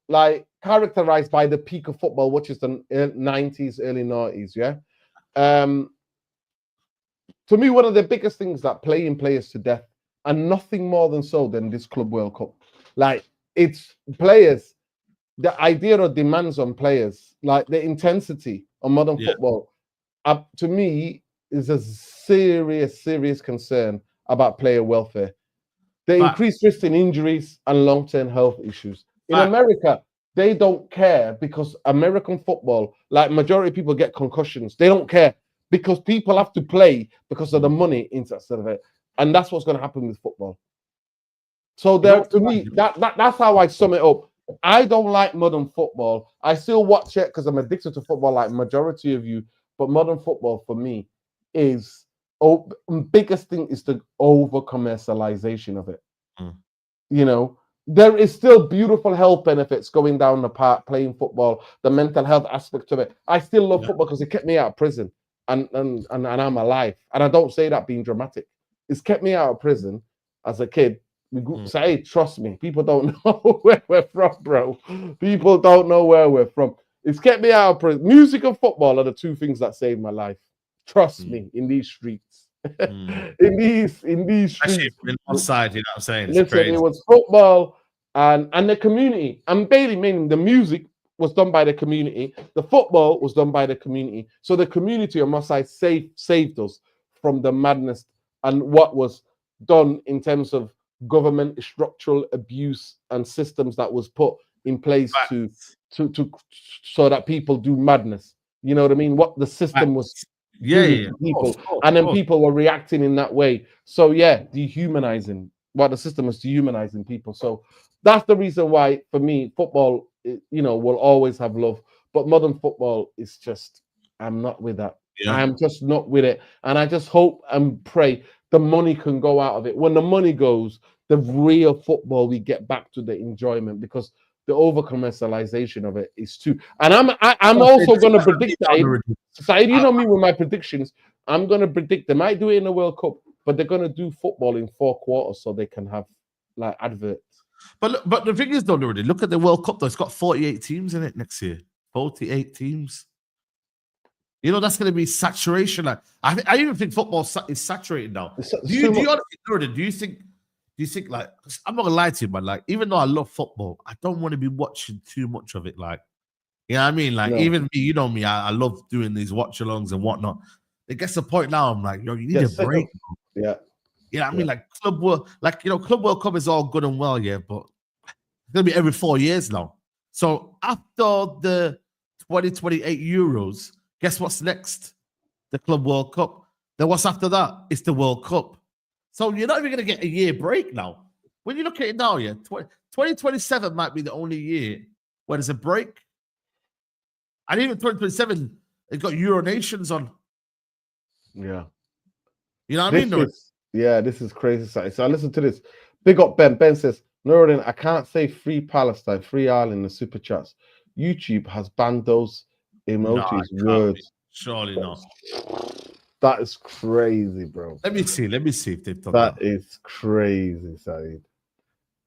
Like characterized by the peak of football, which is the 90s, early 90s. To me, one of the biggest things that playing players to death and nothing more than so than this Club World Cup. Like, it's players, the idea of demands on players, like the intensity on modern football, to me, is a serious concern about player welfare. The increased risk in injuries and long-term health issues. In America, they don't care because American football, like majority of people get concussions. They don't care because people have to play because of the money instead of it. And that's what's going to happen with football. So there, to me, that's how I sum it up. I don't like modern football. I still watch it because I'm addicted to football, like majority of you. But modern football for me is biggest thing is the over commercialization of it. You know, there is still beautiful health benefits going down the park playing football, the mental health aspect of it. I still love football because it kept me out of prison and I'm alive. And I don't say that being dramatic. It's kept me out of prison as a kid. Say, trust me, people don't know where we're from, bro. People don't know where we're from. It's kept me out of prison. Music and football are the two things that saved my life. Trust me, in these streets. in these streets. Outside, you know what I'm saying? It's Listen, crazy. it was football and the community. And Bailey, meaning the music was done by the community. The football was done by the community. So the community on my side saved us from the madness and what was done in terms of government structural abuse and systems that was put in place to so that people do madness. You know what I mean? What the system was doing to people, and then people were reacting in that way. So dehumanizing. What the system was dehumanizing people. So that's the reason why, for me, football, will always have love. But modern football is just, I'm not with that. I'm just not with it. And I just hope and pray the money can go out of it. When the money goes, the real football, we get back to the enjoyment, because the over commercialization of it is too. And I'm also going to predict that. Saeed, you know me with my predictions. I'm going to predict they might do it in the World Cup, but they're going to do football in 4 quarters so they can have like adverts. But the thing is, though, already look at the World Cup. Though it's got 48 teams in it next year. 48 teams. You know, that's going to be saturation. Like I even think football is saturated now. Do you think like, I'm not gonna lie to you, but like, even though I love football, I don't want to be watching too much of it. Like, you know what I mean? Like, even me, you know me, I love doing these watch-alongs and whatnot. It gets to the point now, I'm like, yo, you need a break. Yeah. You know what I mean? Like Club World Cup is all good and well, but it's gonna be every 4 years now. So after the 2028 Euros, guess what's next? The Club World Cup. Then what's after that? It's the World Cup. So you're not even going to get a year break now. When you look at it now, 2027 might be the only year where there's a break. And even 2027, it's got Euro Nations on. Yeah. You know what I mean? This is crazy. So I listen to this. Big up Ben. Ben says, Nuruddin, I can't say free Palestine, free Ireland in the super chats. YouTube has banned those emojis, words. Surely not. That is crazy, bro. Let me see if they've done that. That is crazy, Saeed.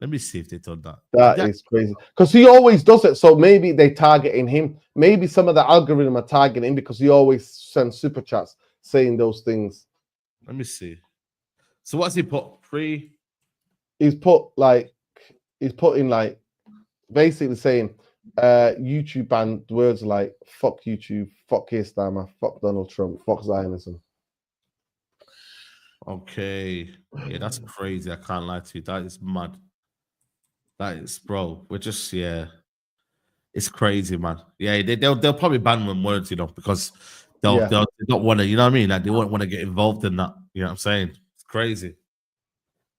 Let me see if they've done that. That is crazy. Because he always does it. So maybe they're targeting him. Maybe some of the algorithm are targeting him because he always sends super chats saying those things. Let me see. So what's he put? He's put in basically saying YouTube banned words like fuck YouTube, fuck Keir Starmer, fuck Donald Trump, fuck Zionism. Okay. Yeah, that's crazy. I can't lie to you. That is mad. That is, bro. We're just, it's crazy, man. Yeah, they'll probably ban them words, because they'll not want to, you know what I mean? Like, they won't want to get involved in that. You know what I'm saying? It's crazy.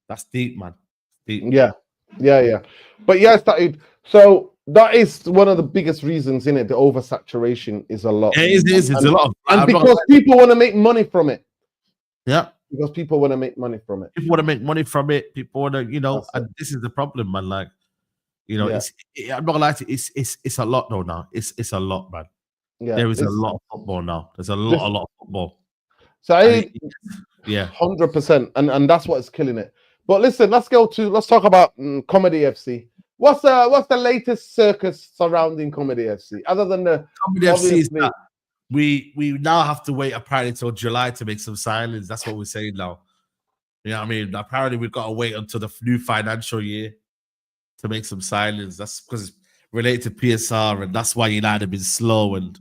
That's deep, man. Deep. Yeah. But so that is one of the biggest reasons in it. The oversaturation is a lot. It is. It's a lot. And because people want to make money from it. Yeah. Because people want to make money from it. People want to make money from it. People want to, and this is the problem, man. Like, I'm not gonna lie to you, it's a lot though now. It's a lot, man. Yeah, there is a lot of football now. There's a lot of football. So 100%, and that's what's killing it. But listen, let's talk about Comedyfc. What's the latest circus surrounding Comedyfc? Other than the Comedyfc is that we now have to wait apparently till July to make some signings. That's what we're saying now. You know what I mean? Apparently, we've got to wait until the new financial year to make some signings. That's because it's related to PSR, and that's why United have been slow. And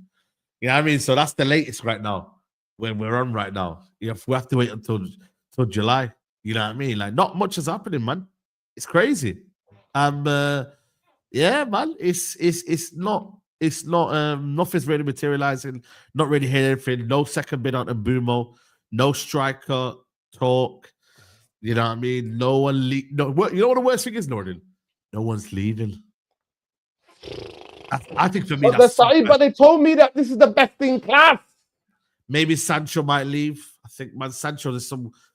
you know what I mean? So that's the latest right now, when we're on right now. We have to wait until July. You know what I mean? Like, not much is happening, man. It's crazy. Yeah, man. It's not nothing's really materializing. Not really hearing anything. No second bid on Mbumo. No striker talk. You know what I mean? No one you know what the worst thing is, Norton? No one's leaving. I think for me, but they told me that this is the best in class. Maybe Sancho might leave. I think, man, Sancho, there's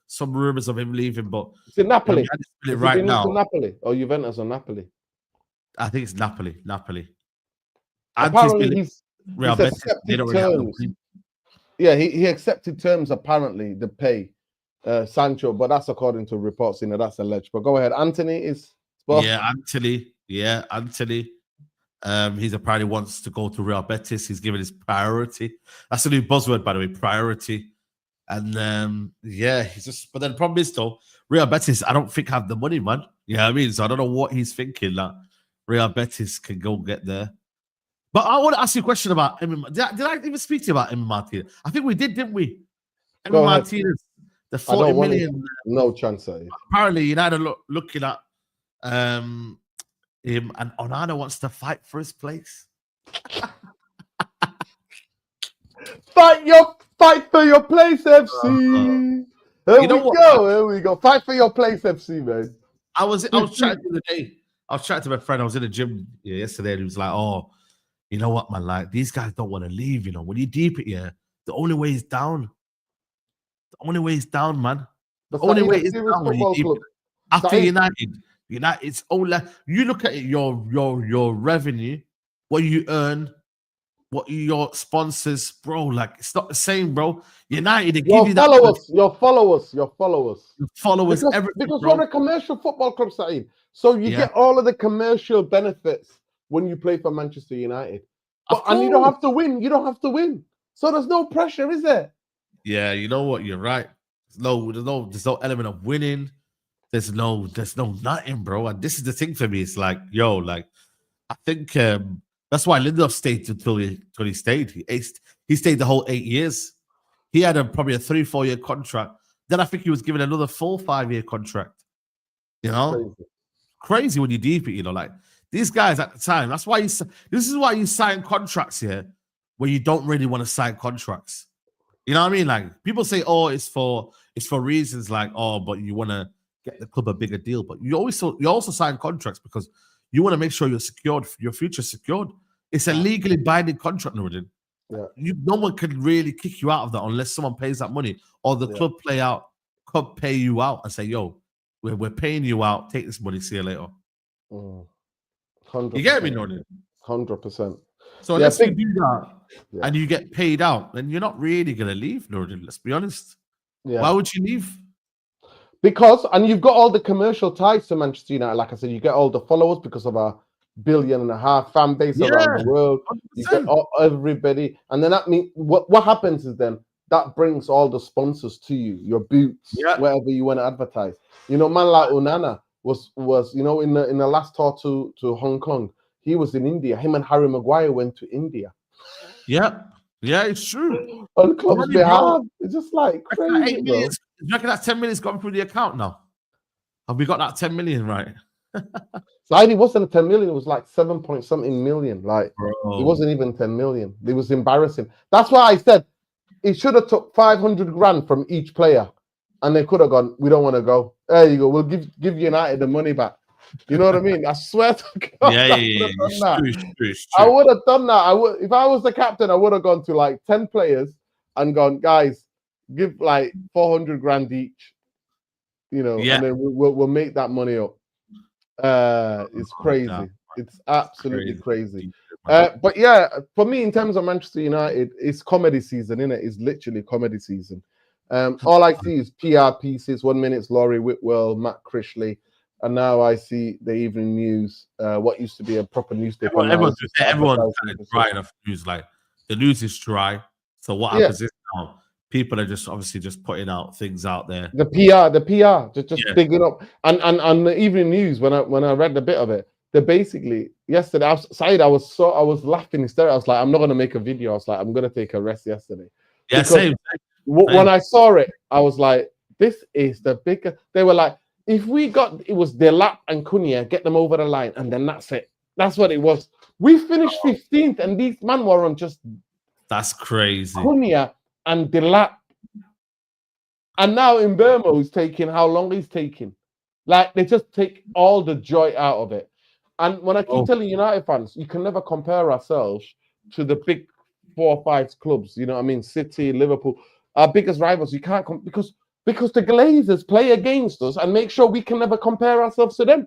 some rumors of him leaving, but it's in Napoli. Right now, Napoli or Juventus or Napoli. I think it's Napoli. Apparently, he's accepted terms. Yeah, he accepted terms. Apparently, the pay Sancho, but that's according to reports. That's alleged. But go ahead, Anthony is. Anthony. He's apparently wants to go to Real Betis. He's given his priority. That's a new buzzword, by the way, priority. And he's just. But then the problem is though, Real Betis, I don't think have the money, man. You know what I mean? So I don't know what he's thinking that Real Betis can go get there. But I want to ask you a question about Emi. Did I even speak to you about Emi Martinez? I think we did, didn't we? Emi Martinez, the 40 million. No chance. Apparently, United looking at him, and Onana wants to fight for his place. Fight for your place, FC. Here we go. Fight for your place, FC, man. I was chatting the other day. I was chatting to my friend. I was in the gym yesterday, and he was like, "Oh, you know what, man? Like, these guys don't want to leave. You know, when you deep it, the only way is down. The only way is down, man. The only way is down when you deep it. After United, it's only you look at it, your revenue, what you earn, what your sponsors, bro. Like, it's not the same, bro. United, they give you that. Your followers, everything, because we're a commercial football club, Saeed. So you get all of the commercial benefits when you play for Manchester United. And you don't have to win. So there's no pressure, is there? Yeah, you know what? You're right. There's no element of winning. There's no nothing, bro. And this is the thing for me. It's like, I think that's why Lindelof stayed until he stayed. He stayed the whole 8 years. He had probably a 3-4 year contract. Then I think he was given another full 5-year contract. You know, crazy when you deep it. Like these guys at the time. That's why this is why you sign contracts here where you don't really want to sign contracts. You know what I mean? Like people say, oh, it's for reasons like, oh, but you want to get the club a bigger deal. But you also sign contracts because you want to make sure you're secured, your future secured. It's a legally binding contract, Nordin. Yeah. No one can really kick you out of that unless someone pays that money or the club pay you out and say, yo, we're paying you out. Take this money. See you later. 100%. You get me, Nordin? 100%. So unless you do that and you get paid out, then you're not really going to leave, Nordin. Let's be honest. Yeah. Why would you leave? Because, and you've got all the commercial ties to Manchester United. Like I said, you get all the followers because of our 1.5 billion fan base around the world. 100%. You get everybody. And then that means, what happens is then that brings all the sponsors to you, your boots, wherever you want to advertise. You know, man like Onana was in the last tour to Hong Kong. He was in India. Him and Harry Maguire went to India. Yeah, it's true. On club's behalf. It's just like crazy, bro. You reckon that 10 million's gone through the account now? Have we got that 10 million right? So it wasn't 10 million. It was like 7 point something million. Like, it wasn't even 10 million. It was embarrassing. That's why I said it should have took 500 grand from each player, and they could have gone, we don't want to go. There you go. We'll give United the money back. You know what I mean? I swear to God. True. I would have done that. If I was the captain, I would have gone to like 10 players and gone, guys, give like 400 grand each. You know, and then we'll make that money up. It's crazy. It's absolutely crazy. But yeah, for me, in terms of Manchester United, it's comedy season, innit? It's literally comedy season. All I see is PR pieces. 1 minute it's Laurie Whitwell, Matt Crishley. And now I see the Evening News, what used to be a proper newspaper. Everyone's dry enough news. Like the news is dry. So what happens is now people are just obviously just putting out things out there. The PR, just digging up. And the evening news, when I read a bit of it, they basically yesterday, I was laughing hysterically. I was like, I'm not gonna make a video. I was like, I'm gonna take a rest yesterday. Yeah, because same. When I saw it, I was like, this is the bigger. They were like, if we got it was Delap and Cunha, get them over the line, and then that's it. That's what it was. We finished 15th, and these men were on just that's crazy. Cunha and Delap. And now in Burma, he's taking how long he's taking. Like, they just take all the joy out of it. And when I keep telling United fans, you can never compare ourselves to the big 4 or 5 clubs. You know what I mean? City, Liverpool, our biggest rivals. You can't because the Glazers play against us and make sure we can never compare ourselves to them.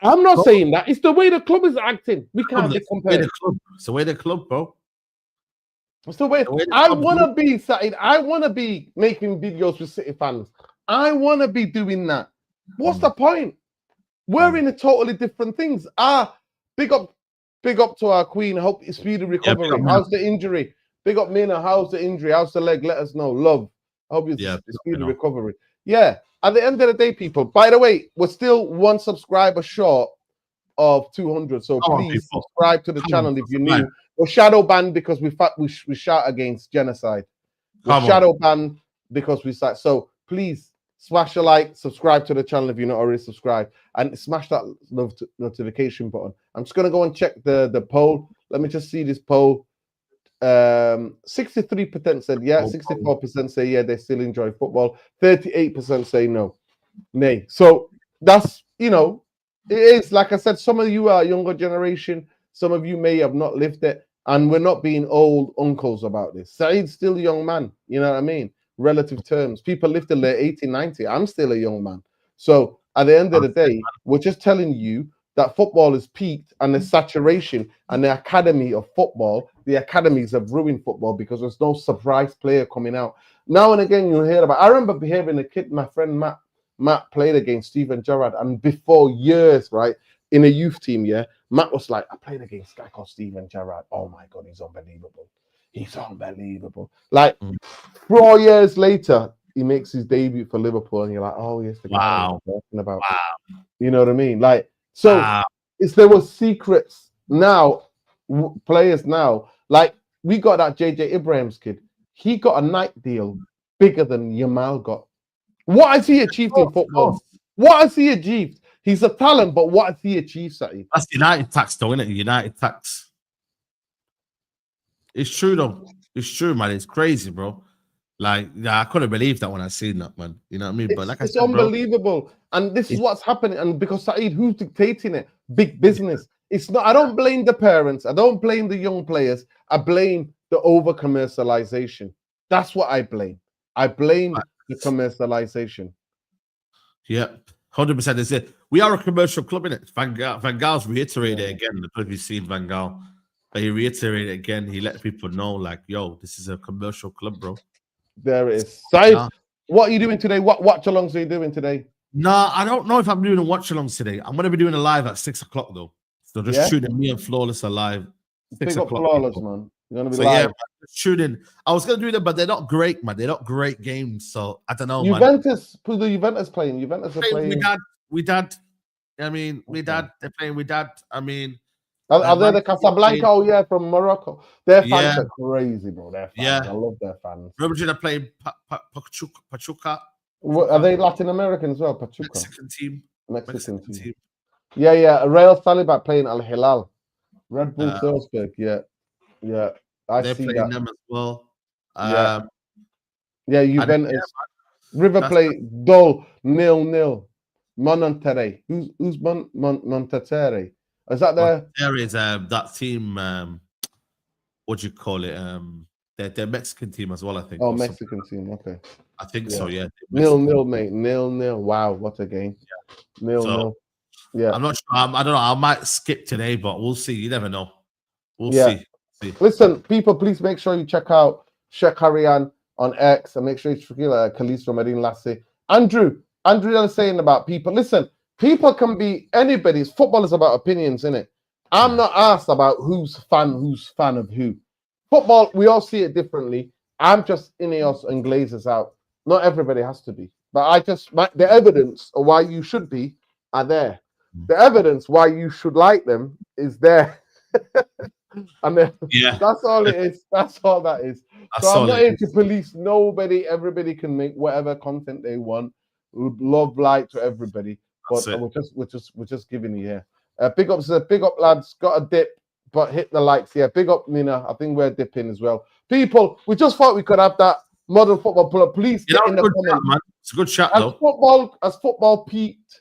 I'm not saying that. It's the way the club is acting. We can't be compared. It's the way the club, bro. It's the way I want to be, Saeed. I want to be making videos with City fans. I want to be doing that. What's the point? We're in a totally different things. Big up to our queen. Hope it's speedy recovery. How's the injury? Big up Mina. How's the injury? How's the leg? Let us know. Love. Hope it's speedy recovery. Yeah. At the end of the day, people. By the way, we're still 1 subscriber short of 200. So please subscribe to the channel if you're new. We're shadow banned because we shout against genocide. We're shadow banned because we start. So please smash a like, subscribe to the channel if you're not already subscribed, and smash that notification button. I'm just gonna go and check the poll. Let me just see this poll. 63% said yeah, 64% say yeah, they still enjoy football. 38% say no, nay. So that's it is like I said. Some of you are younger generation. Some of you may have not lived it, and we're not being old uncles about this. Saeed's still a young man, you know what I mean? Relative terms. People live till they're 80, 90. I'm still a young man. So at the end of the day, we're just telling you that football is peaked and the saturation and the academy of football, the academies have ruined football because there's no surprise player coming out. Now and again, you'll hear about, I remember behaving a kid, my friend Matt played against Steven Gerrard, and before years, right, in a youth team, Matt was like, I played against a guy called Steven Gerrard. Oh my God, he's unbelievable. He's unbelievable. Like 4 years later, he makes his debut for Liverpool, and you're like, oh yes, the guy I'm talking about. Wow. You know what I mean? Like, so there were secrets now, players now. Like, we got that JJ Ibrahim's kid. He got a night deal bigger than Yamal got. What has he achieved in football? What has he achieved? He's a talent, but what has he achieved, Saeed? That's United tax, though, isn't it? United tax. It's true, though. It's true, man. It's crazy, bro. Like, I couldn't believe that when I seen that, man. You know what I mean? But like I said, unbelievable. Bro, and this is what's happening. And because Saeed, who's dictating it? Big business. It's not. I don't blame the parents. I don't blame the young players. I blame the over commercialization. That's what I blame. I blame the commercialization. Yeah, 100% is it. We are a commercial club, innit? Van Gaal's reiterated it again. I don't know if you've seen Van Gaal, but he reiterated it again. He let people know, like, yo, this is a commercial club, bro. There it is. Saeed, what are you doing today? What watch-alongs are you doing today? Nah, I don't know if I'm doing a watch-alongs today. I'm going to be doing a live at 6 o'clock, though. So just tune in. Me and Flawless are live. 6 o'clock. Flawless, man. You're going to be live. Yeah, just tune in. I was going to do them, but they're not great, man. They're not great games. So I don't know, Juventus, man. Who the Juventus playing? Juventus are playing. We dad. I mean, they're playing with dad. I mean, are they the Casablanca? Oh, yeah, from Morocco. Their fans are crazy, bro. Their fans. I love their fans. Remember they're playing Pachuca? Are they Latin American as well? Pachuca. Mexican team. Yeah. Real Salibat playing Al Hilal. Red Bull Salzburg. Yeah. They're playing them as well. Juventus. River Plate, Dole, 0-0. Monterrey. Who's Monterrey? Is that there? There is that team. What do you call it? They're Mexican team as well, I think. Oh, Mexican team. Okay. I think so. Yeah. 0-0, mate. 0-0. Wow, what a game. 0-0. Yeah. I'm not sure. I don't know. I might skip today, but we'll see. You never know. We'll see. Listen, people, please make sure you check out Sheikh Harian on X, and make sure you check out Khalis from Medin Lassie. Andrew is saying about people. Listen, people can be anybody's. Football is about opinions, isn't it? I'm not asked about who's fan of who. Football, we all see it differently. I'm just Ineos and Glazers out. Not everybody has to be, but the evidence of why you should be are there. The evidence why you should like them is there. And then, that's all it is. That's all that is. So I'm not here to police nobody. Everybody can make whatever content they want. Love, light to everybody. But we're just giving you here. Big up lads. Got a dip, but hit the likes. Yeah, big up Nina. I think we're dipping as well. People, we just thought we could have that modern football pull up. Please get in the comments. Man. It's a good chat As though. Football peaked.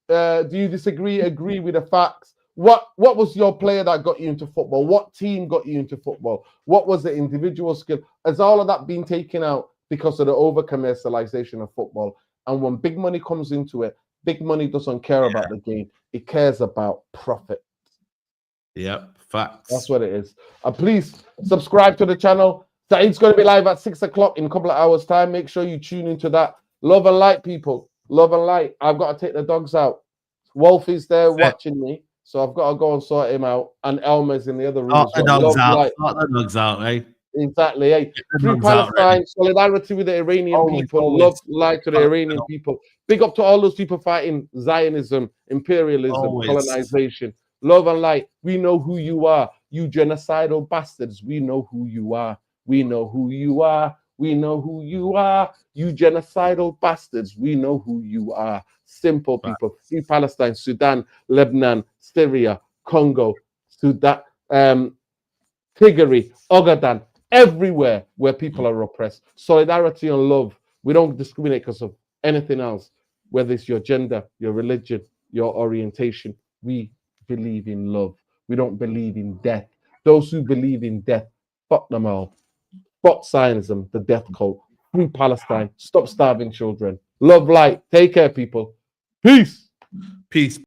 Do you disagree? Agree with the facts? What was your player that got you into football? What team got you into football? What was the individual skill? Has all of that been taken out because of the over commercialization of football? And when big money comes into it, big money doesn't care about the game. It cares about profit. Yep, facts. That's what it is. Please subscribe to the channel. It's going to be live at 6 o'clock in a couple of hours' time. Make sure you tune into that. Love and light, people. Love and light. I've got to take the dogs out. Wolf is there watching me, so I've got to go and sort him out. And Elmer's in the other room. Sort the dogs out, eh? Exactly, eh? Free Palestine, solidarity with the Iranian people, love, light to the Iranian people. Big up to all those people fighting Zionism, imperialism, colonization. Love and light. We know who you are, you genocidal bastards. We know who you are. We know who you are. We know who you are, you genocidal bastards. We know who you are. Simple people. Free Palestine, Sudan, Lebanon, Syria, Congo, Sudan, Tigray, Ogaden, everywhere where people are oppressed. Solidarity and love. We don't discriminate because of anything else, whether it's your gender, your religion, your orientation. We believe in love. We don't believe in death. Those who believe in death, fuck them all. Fuck Zionism, the death cult. Free Palestine. Stop starving children. Love, light. Take care, people. Peace. Peace.